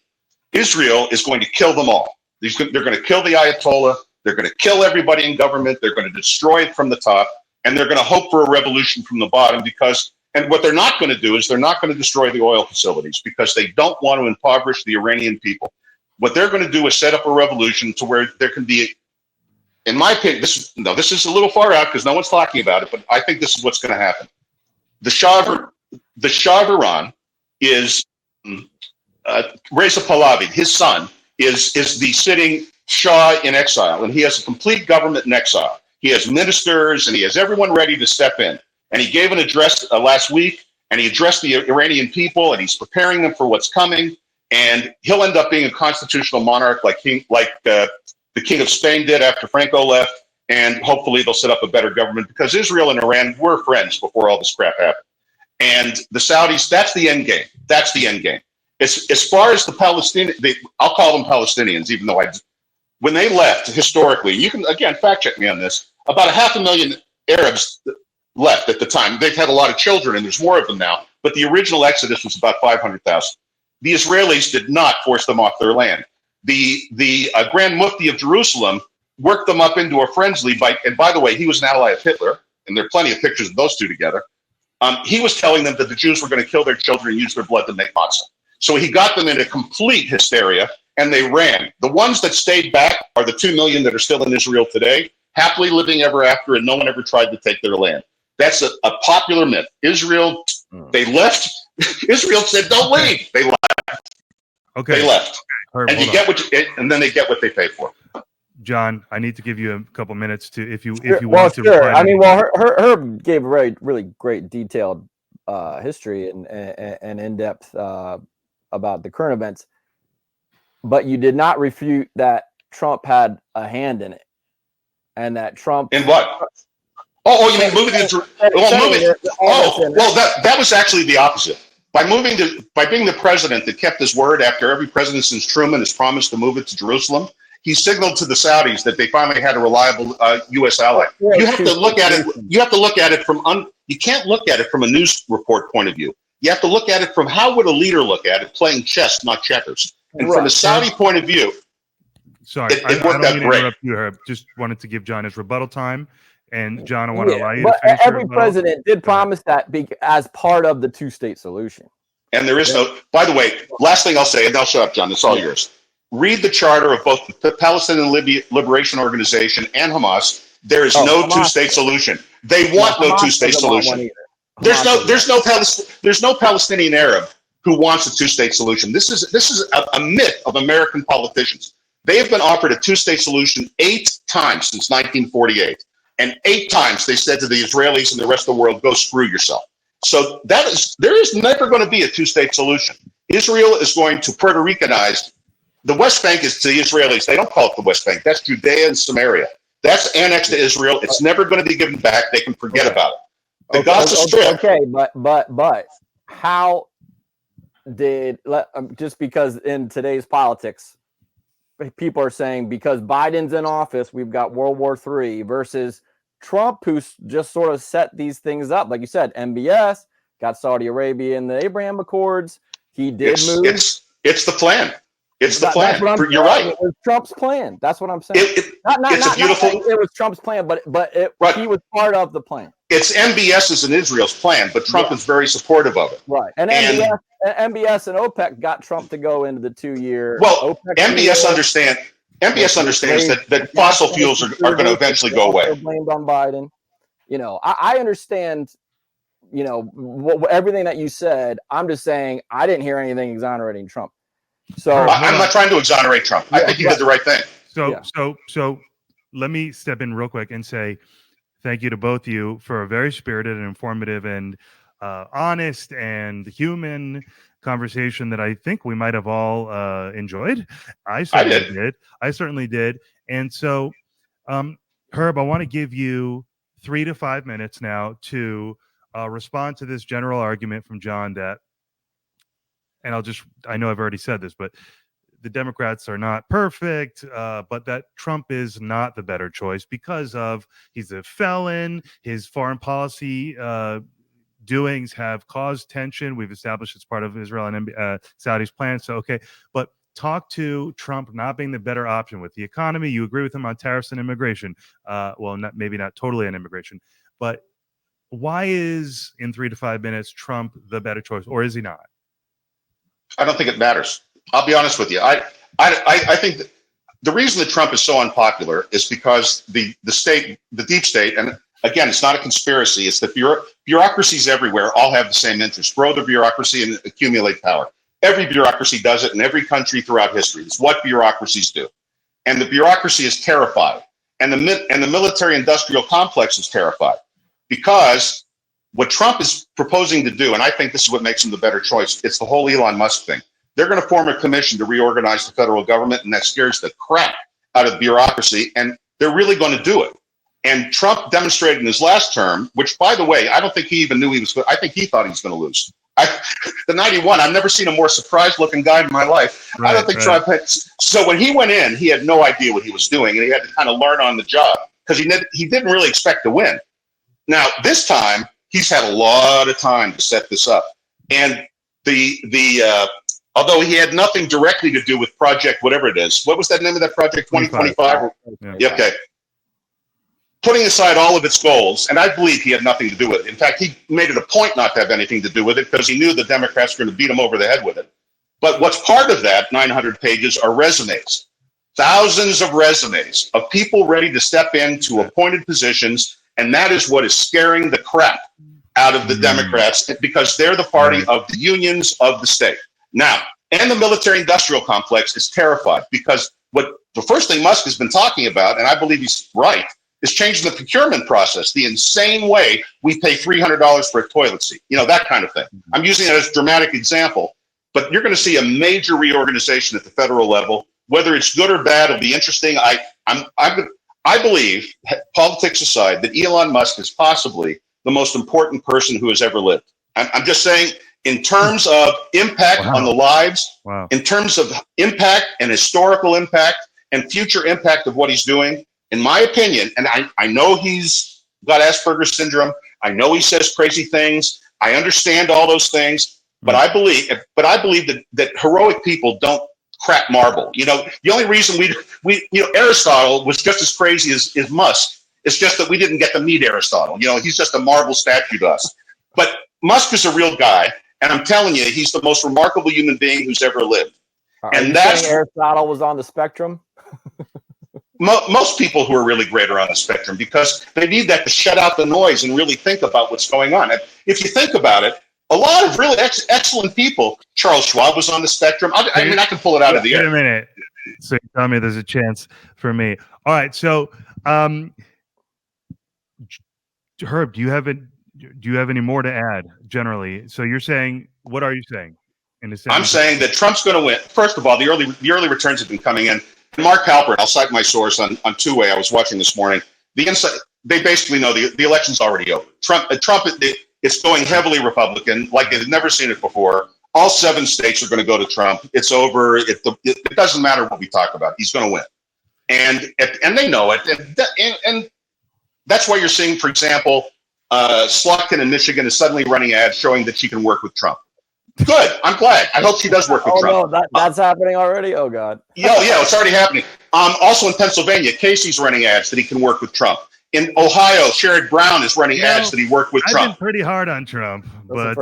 Israel is going to kill them all. They're going to kill the Ayatollah. They're going to kill everybody in government. They're going to destroy it from the top, and they're going to hope for a revolution from the bottom and what they're not going to do is they're not going to destroy the oil facilities because they don't want to impoverish the Iranian people. What they're going to do is set up a revolution to where there can be, in my opinion, this is a little far out because no one's talking about it, but I think this is what's going to happen. The Shah of Iran is Reza Pahlavi. His son is the sitting Shah in exile, and he has a complete government in exile. He has ministers, and he has everyone ready to step in. And he gave an address last week, and he addressed the Iranian people, and he's preparing them for what's coming. And he'll end up being a constitutional monarch like the King of Spain did after Franco left. And hopefully they'll set up a better government because Israel and Iran were friends before all this crap happened. And the Saudis, that's the end game. That's the end game. As far as the Palestinians, I'll call them Palestinians, even though when they left historically, you can, again, fact check me on this, about 500,000 Arabs left at the time. They've had a lot of children, and there's more of them now. But the original exodus was about 500,000. The Israelis did not force them off their land. The Grand Mufti of Jerusalem worked them up into a frenzy. And by the way, he was an ally of Hitler, and there are plenty of pictures of those two together. He was telling them that the Jews were going to kill their children and use their blood to make matzah. So he got them into complete hysteria, and they ran. The ones that stayed back are the 2 million that are still in Israel today, happily living ever after, and no one ever tried to take their land. That's a popular myth. Israel, they left. Israel said, "Don't leave." They left. Okay. They left. Herb, And you get and then they get what they pay for. John, I need to give you a couple minutes to, if you Well, want to. sure. I mean, well, Herb gave a really great detailed history and in-depth about the current events, but you did not refute that Trump had a hand in it, and that Trump in what? Oh, you mean moving into? Well, that was actually the opposite. By being the president that kept his word after every president since Truman has promised to move it to Jerusalem, he signaled to the Saudis that they finally had a reliable U.S. ally. You have to look at it. You have to look at it from. You can't look at it from a news report point of view. You have to look at it from how would a leader look at it, playing chess, not checkers. And from the Saudi point of view, sorry, it worked out great. Interrupt you, Herb. Just wanted to give John his rebuttal time. And John, I want to allow you to finish. Every president did promise that as part of the two-state solution. And there is no. By the way, last thing I'll say, and I'll shut up, John. It's all yours. Read the charter of both the Palestinian Liberation Organization and Hamas. There is no two-state solution. They want no two-state solution. There's no Palestinian Arab who wants a two-state solution. This is a myth of American politicians. They have been offered a two-state solution 8 times since 1948. And 8 times they said to the Israelis and the rest of the world, "Go screw yourself." So there is never going to be a two-state solution. Israel is going to Puerto Ricanize. The West Bank is to the Israelis. They don't call it the West Bank. That's Judea and Samaria. That's annexed to Israel. It's never going to be given back. They can forget about it. The Gaza Strip. Okay, but how did just because in today's politics, people are saying because Biden's in office, we've got World War III versus Trump, who's just sort of set these things up. Like you said, MBS got Saudi Arabia in the Abraham Accords. He did move. It's the plan. It's the plan. You're right. It was Trump's plan. That's what I'm saying. It was Trump's plan, but he was part of the plan. It's MBS's and Israel's plan, but Trump is very supportive of it. Right. And MBS and OPEC got Trump to go into the 2-year. Well, MBS understands that fossil fuels are going to eventually go away. Blamed on Biden. I understand, everything that you said. I'm just saying I didn't hear anything exonerating Trump. So I'm not trying to exonerate Trump. I think he did the right thing. So let me step in real quick and say thank you to both of you for a very spirited and informative and honest and human conversation that I think we might have all enjoyed. I certainly did. And so, Herb, I want to give you 3 to 5 minutes now to respond to this general argument from John that, and I know I've already said this, but the Democrats are not perfect, but that Trump is not the better choice because he's a felon. His foreign policy doings have caused tension. We've established it's part of Israel and Saudi's plan. So, okay, but talk to Trump not being the better option with the economy. You agree with him on tariffs and immigration. Maybe not totally on immigration, but why is in 3 to 5 minutes Trump the better choice, or is he not? I don't think it matters. I'll be honest with you. I think that the reason that Trump is so unpopular is because the deep state, and again, it's not a conspiracy. It's that bureaucracies everywhere all have the same interest: grow the bureaucracy and accumulate power. Every bureaucracy does it in every country throughout history. It's what bureaucracies do, and the bureaucracy is terrified, and the military-industrial complex is terrified because what Trump is proposing to do, and I think this is what makes him the better choice. It's the whole Elon Musk thing. They're going to form a commission to reorganize the federal government, and that scares the crap out of bureaucracy, and they're really going to do it. And Trump demonstrated in his last term, which, by the way, I don't think he even knew he was good. I think he thought he was going to lose. The 91, I've never seen a more surprised-looking guy in my life. Right, I don't think Trump had. So when he went in, he had no idea what he was doing, and he had to kind of learn on the job because he didn't really expect to win. Now, this time, he's had a lot of time to set this up. And although he had nothing directly to do with Project whatever it is. What was that name of that project? 2025? Yeah. Okay. Putting aside all of its goals, and I believe he had nothing to do with it. In fact, he made it a point not to have anything to do with it because he knew the Democrats were going to beat him over the head with it. But what's part of that 900 pages are resumes, thousands of resumes of people ready to step into appointed positions. And that is what is scaring the crap out of the Democrats, because they're the party of the unions of the state. Now, and the military industrial complex is terrified, because what the first thing Musk has been talking about, and I believe he's right, is changing the procurement process, the insane way we pay $300 for a toilet seat, that kind of thing. I'm using it as a dramatic example, but you're going to see a major reorganization at the federal level. Whether it's good or bad, it'll be interesting. I believe, politics aside, that Elon Musk is possibly the most important person who has ever lived. I'm just saying, in terms of impact on the lives, in terms of impact and historical impact and future impact of what he's doing, in my opinion, and I know he's got Asperger's syndrome, I know he says crazy things, I understand all those things, but I believe that heroic people don't crack marble. The only reason we Aristotle was just as crazy as Musk. It's just that we didn't get to meet Aristotle. He's just a marble statue to us. But Musk is a real guy, and I'm telling you, he's the most remarkable human being who's ever lived. And that's Aristotle was on the spectrum. Most people who are really great are on the spectrum, because they need that to shut out the noise and really think about what's going on. And if you think about it, a lot of really excellent people. Charles Schwab was on the spectrum. I mean, I can pull it out of the air. Wait a minute. So you tell me there's a chance for me. All right. So, Herb, do you have any more to add generally? So you're saying, what are you saying? I'm saying that Trump's going to win. First of all, the early returns have been coming in. Mark Halpern, I'll cite my source on two-way I was watching this morning. They basically know the election's already over. Trump, it's going heavily Republican, like they've never seen it before. All 7 states are going to go to Trump. It's over. It doesn't matter what we talk about. He's going to win, and they know it. And that's why you're seeing, for example, Slotkin in Michigan is suddenly running ads showing that she can work with Trump. Good. I'm glad. I hope she does work with Trump. No, that's happening already? Oh, God. Yeah, it's already happening. Also in Pennsylvania, Casey's running ads that he can work with Trump. In Ohio, Sherrod Brown is running ads that he worked with Trump. I've been pretty hard on Trump, but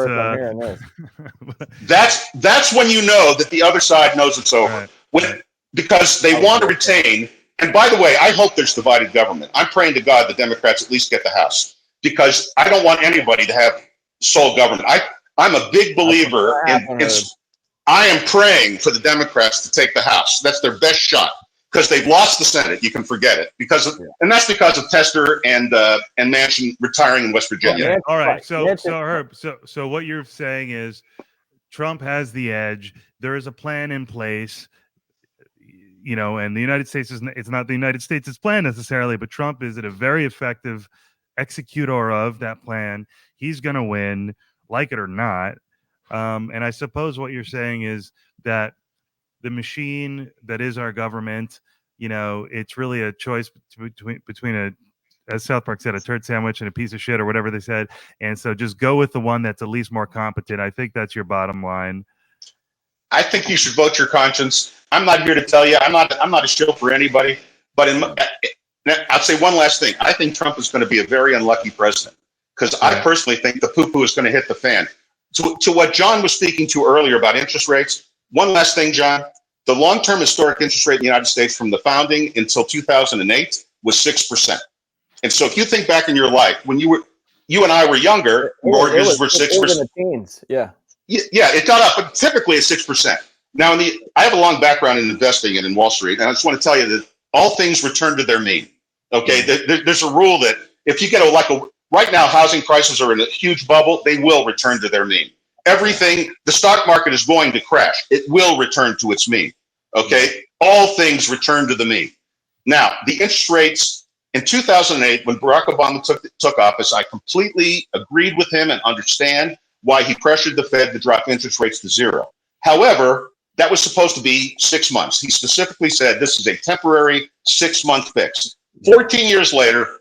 that's when you know that the other side knows it's over. Right. Because they want to retain. And by the way, I hope there's divided government. I'm praying to God the Democrats at least get the House, because I don't want anybody to have sole government. I'm a big believer in I am praying for the Democrats to take the House. That's their best shot, because they've lost the Senate. You can forget it, and that's because of Tester and Manchin retiring in West Virginia. All right, so Herb, so what you're saying is Trump has the edge. There is a plan in place, and the United States it's not the United States' plan necessarily, but Trump is a very effective executor of that plan. He's going to win, like it or not. And I suppose what you're saying is that the machine that is our government, it's really a choice between a, as South Park said, a turd sandwich and a piece of shit, or whatever they said. And so just go with the one that's at least more competent. I think that's your bottom line. I think you should vote your conscience. I'm not here to tell you. I'm not a shill for anybody. But I'll say one last thing. I think Trump is going to be a very unlucky president, because I personally think the poo-poo is going to hit the fan. To what John was speaking to earlier about interest rates, one last thing, John. The long-term historic interest rate in the United States from the founding until 2008 was 6%. And so if you think back in your life, when you and I were younger, mortgages were 6%. It was in the teens, yeah. Yeah, it got up, but typically it's 6%. Now, I have a long background in investing and in Wall Street, and I just want to tell you that all things return to their mean. Okay, there's a rule that if you get right now, housing prices are in a huge bubble. They will return to their mean. Everything, the stock market is going to crash. It will return to its mean. Okay, all things return to the mean. Now, the interest rates in 2008, when Barack Obama took office, I completely agreed with him and understand why he pressured the Fed to drop interest rates to 0. However, that was supposed to be 6 months. He specifically said this is a temporary 6-month fix. 16 years later,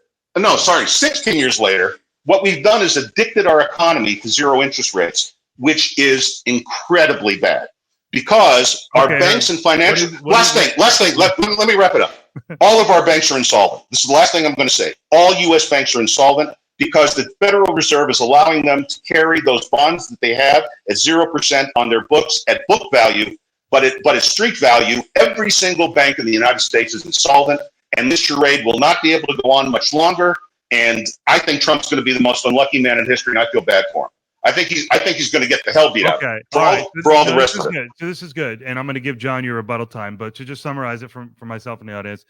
what we've done is addicted our economy to 0 interest rates, which is incredibly bad, because our banks and financial... Last thing, let me wrap it up. All of our banks are insolvent. This is the last thing I'm going to say. All U.S. banks are insolvent because the Federal Reserve is allowing them to carry those bonds that they have at 0% on their books at book value, but at street value, every single bank in the United States is insolvent, and this charade will not be able to go on much longer. And I think Trump's going to be the most unlucky man in history, and I feel bad for him. I think he's going to get the hell beat out of him for all the rest of it. So this is good, and I'm going to give John your rebuttal time. But to just summarize it for myself and the audience,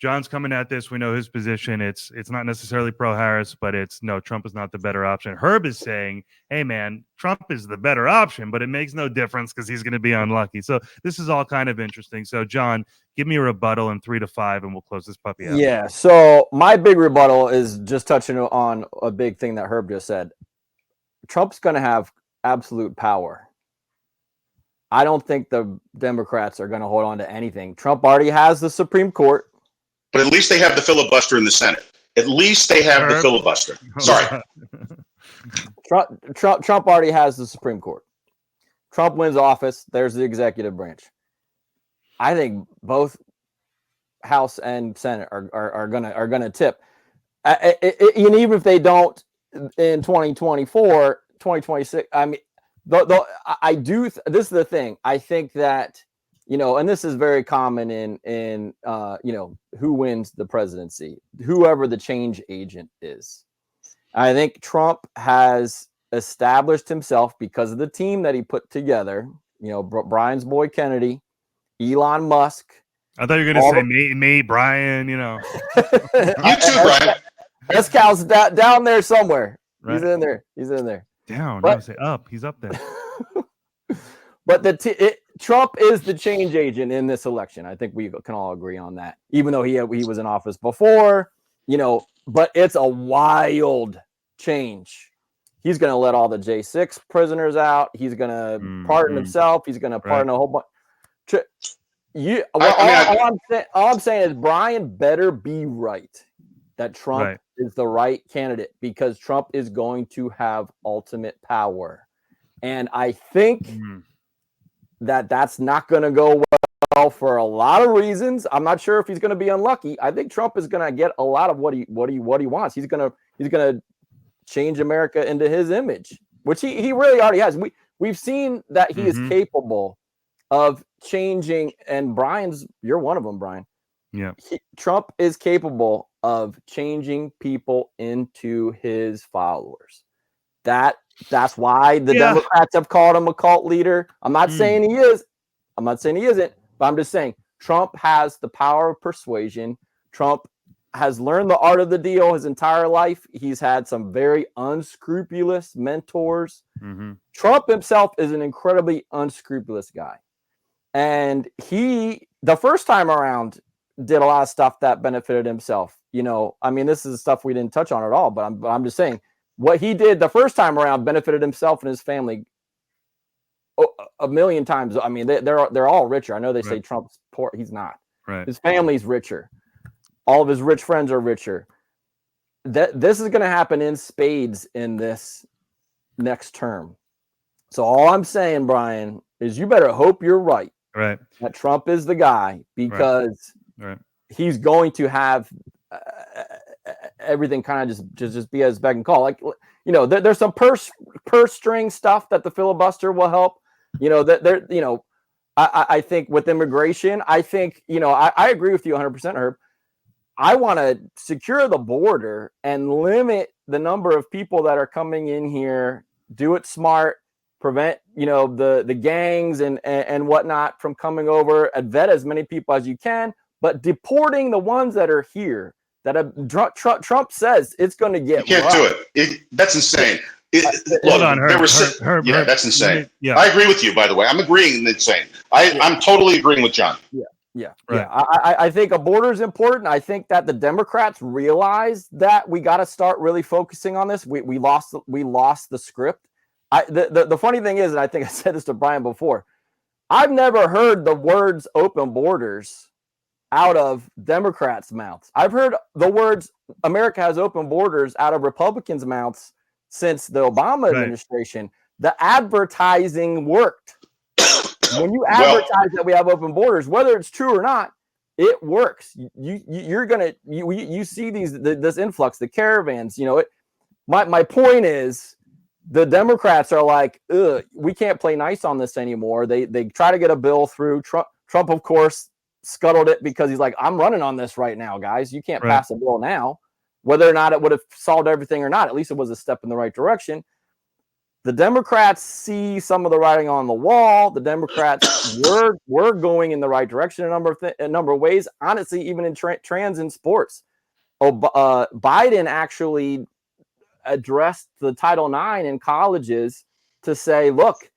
John's coming at this. We know his position. It's not necessarily pro-Harris, but it's no, Trump is not the better option. Herb is saying, hey, man, Trump is the better option, but it makes no difference because he's going to be unlucky. So this is all kind of interesting. So, John, give me a rebuttal in 3 to 5, and we'll close this puppy out. Yeah, so my big rebuttal is just touching on a big thing that Herb just said. Trump's going to have absolute power. I don't think the Democrats are going to hold on to anything. Trump already has the Supreme Court. But at least they have the filibuster in the Senate. At least they have the filibuster. Sorry. Trump already has the Supreme Court. Trump wins office. There's the executive branch. I think both House and Senate are gonna tip. And even if they don't in 2024, 2026, I mean, I do. This is the thing. I think that, and this is very common in who wins the presidency, whoever the change agent is. I think Trump has established himself because of the team that he put together. Brian's boy Kennedy, Elon Musk. I thought you were going to say me, Brian. You too, Brian. Escal's down there somewhere. Right. He's in there. Down. But, I say up. He's up there. But Trump is the change agent in this election. I think we can all agree on that. Even though he was in office before, but it's a wild change. He's going to let all the J6 prisoners out. He's going to pardon himself. He's going to pardon a whole bunch. All I'm saying is Brian better be right that Trump is the right candidate, because Trump is going to have ultimate power. And I think that's not going to go well for a lot of reasons. I'm not sure if he's going to be unlucky. I think Trump is going to get a lot of what he wants. He's going to change America into his image, which he really already has. We've seen that he is capable of changing, and you're one of them, Brian. Yeah. Trump is capable of changing people into his followers. That's why the Democrats have called him a cult leader. I'm not saying he is. I'm not saying he isn't. But I'm just saying Trump has the power of persuasion. Trump has learned the art of the deal his entire life. He's had some very unscrupulous mentors. Trump himself is an incredibly unscrupulous guy. And he, the first time around, did a lot of stuff that benefited himself. This is stuff we didn't touch on at all, but I'm just saying what he did the first time around benefited himself and his family a million times. I mean, they're all richer. I know they say Trump's poor. He's not. Right. His family's richer. All of his rich friends are richer. This is going to happen in spades in this next term. So all I'm saying, Brian, is you better hope you're right. Right. That Trump is the guy, because he's going to have everything kind of just be as beck and call. Like, there's some purse string stuff that the filibuster will help. I think with immigration, I think, I agree with you 100%, Herb. I want to secure the border and limit the number of people that are coming in here, do it smart, prevent, the gangs and whatnot from coming over, and vet as many people as you can, but deporting the ones that are here that Trump says it's going to get. You can't do it. That's insane. Herb, that's insane. Yeah. I agree with you, by the way. I'm agreeing it's insane. I'm totally agreeing with John. Yeah. I think a border is important. I think that the Democrats realize that we got to start really focusing on this. We lost the script. The funny thing is, and I think I said this to Brian before, I've never heard the words open borders out of Democrats' mouths. I've heard the words America has open borders out of Republicans' mouths since the Obama administration. The advertising worked. When you advertise that we have open borders, whether it's true or not, it works. You see this influx, the caravans. my point is, the Democrats are like, we can't play nice on this anymore. They try to get a bill through. Trump, of course, scuttled it because he's like, I'm running on this right now, guys. You can't pass a bill now. Whether or not it would have solved everything or not, at least it was a step in the right direction. The Democrats see some of the writing on the wall. The Democrats were going in the right direction in a number of ways. Honestly, even in trans and sports, Biden actually addressed the Title IX in colleges to say, look,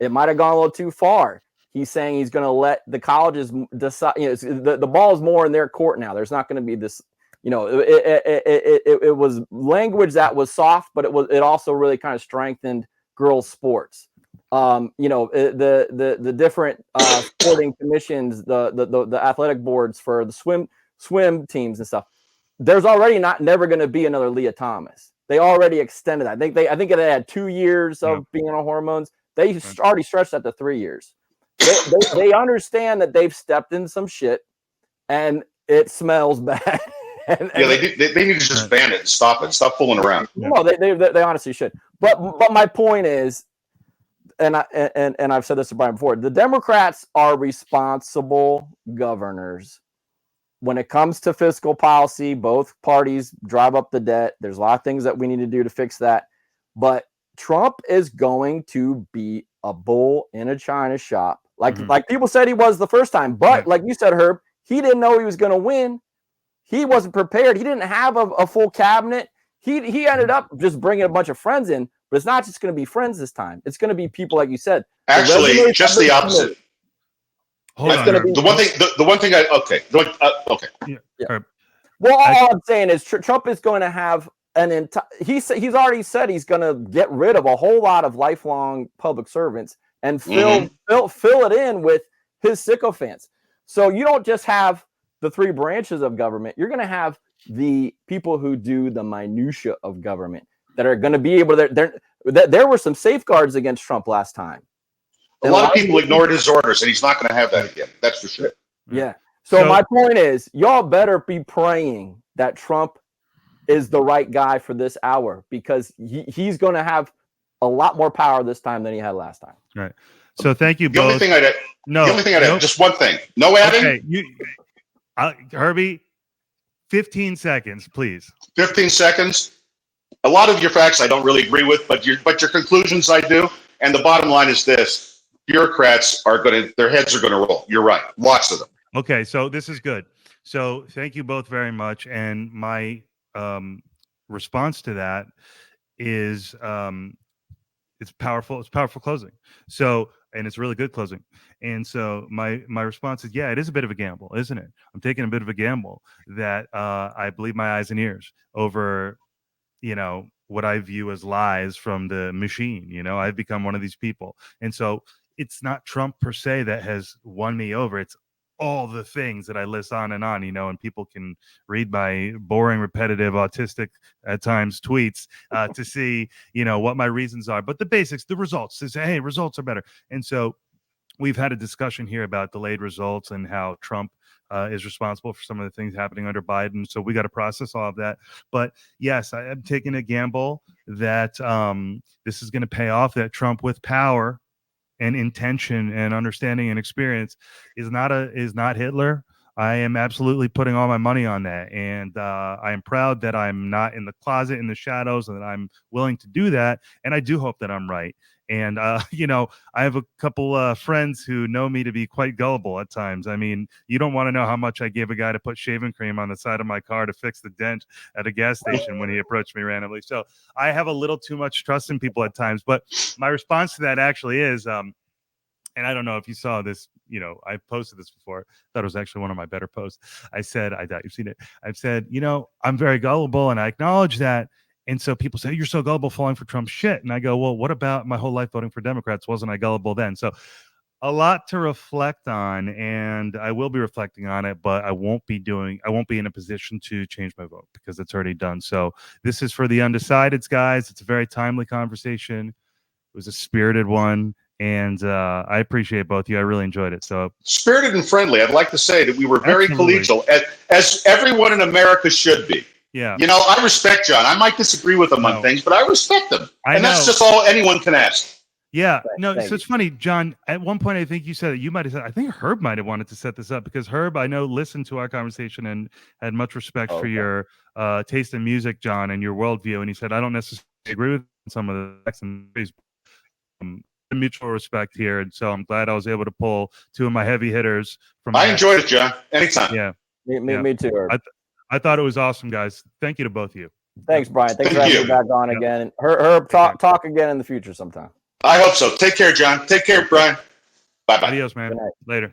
it might have gone a little too far. He's saying he's going to let the colleges decide. The ball is more in their court now. There's not going to be this. It was language that was soft, but it also really kind of strengthened girls' sports. The different sporting commissions, the athletic boards for the swim teams and stuff. There's already never going to be another Leah Thomas. They already extended that. I think they had 2 years of being on hormones. They already stretched that to 3 years. They understand that they've stepped in some shit, and it smells bad. They need to just ban it and stop it. Stop fooling around. No, they honestly should. But my point is, and I've said this to Brian before, the Democrats are responsible governors. When it comes to fiscal policy, both parties drive up the debt. There's a lot of things that we need to do to fix that. But Trump is going to be a bull in a china shop. Like people said he was the first time. But like you said, Herb, he didn't know he was going to win. He wasn't prepared. He didn't have a full cabinet. He ended up just bringing a bunch of friends in. But it's not just going to be friends this time. It's going to be people, like you said. Actually, just the opposite. The one thing. Well, all I'm saying is Trump is going to have an entire. He's already said he's going to get rid of a whole lot of lifelong public servants and fill it in with his sycophants. So you don't just have the three branches of government. You're going to have the people who do the minutia of government that are going to be able to. There were some safeguards against Trump last time. A lot of people ignored his orders, and he's not going to have that again. That's for sure. Yeah. So my point is, y'all better be praying that Trump is the right guy for this hour, because he's going to have a lot more power this time than he had last time. Right. So thank you both. The only thing I'd add, just one thing. No adding. Okay. Herby, 15 seconds, please. 15 seconds. A lot of your facts I don't really agree with, but your conclusions I do. And the bottom line is this. Bureaucrats their heads are going to roll. You're right. Lots of them. Okay, so this is good. So thank you both very much. And my response to that is it's powerful. It's powerful closing. So, and it's really good closing. And so my response is, yeah, it is a bit of a gamble, isn't it? I'm taking a bit of a gamble that I believe my eyes and ears over, what I view as lies from the machine. I've become one of these people. And so it's not Trump per se that has won me over. It's all the things that I list on, and people can read my boring, repetitive, autistic at times tweets to see, what my reasons are. But the basics, the results, to say, hey, results are better. And so we've had a discussion here about delayed results and how Trump is responsible for some of the things happening under Biden. So we got to process all of that. But yes, I am taking a gamble that this is going to pay off, that Trump with power and intention and understanding and experience is not Hitler. I am absolutely putting all my money on that. And I am proud that I'm not in the closet, in the shadows, and that I'm willing to do that. And I do hope that I'm right. And, I have a couple friends who know me to be quite gullible at times. I mean, you don't want to know how much I gave a guy to put shaving cream on the side of my car to fix the dent at a gas station when he approached me randomly. So I have a little too much trust in people at times. But my response to that actually is, and I don't know if you saw this, I posted this before. I thought it was actually one of my better posts. I said, I doubt you've seen it. I've said, I'm very gullible, and I acknowledge that. And so people say, you're so gullible falling for Trump's shit. And I go, well, what about my whole life voting for Democrats? Wasn't I gullible then? So a lot to reflect on, and I will be reflecting on it, but I won't be in a position to change my vote because it's already done. So this is for the undecideds, guys. It's a very timely conversation. It was a spirited one. And I appreciate both of you. I really enjoyed it. So spirited and friendly. I'd like to say that we were very collegial, as everyone in America should be. Yeah. You know, I respect John. I might disagree with him on things, but I respect him. And that's just all anyone can ask. Yeah, no, Thank so it's funny, John. At one point, I think you said that you might have said, I think Herb might have wanted to set this up because Herb, I know, listened to our conversation and had much respect for your taste in music, John, and your worldview. And he said, I don't necessarily agree with some of the facts and mutual respect here. And so I'm glad I was able to pull two of my heavy hitters from. I enjoyed it, John. Anytime. Yeah. Me too, Herb. I thought it was awesome, guys. Thank you to both of you. Thanks, Brian. Thanks for having me back on again. And Herb, talk again in the future sometime. I hope so. Take care, John. Take care, Brian. Bye-bye. Adios, man. Later.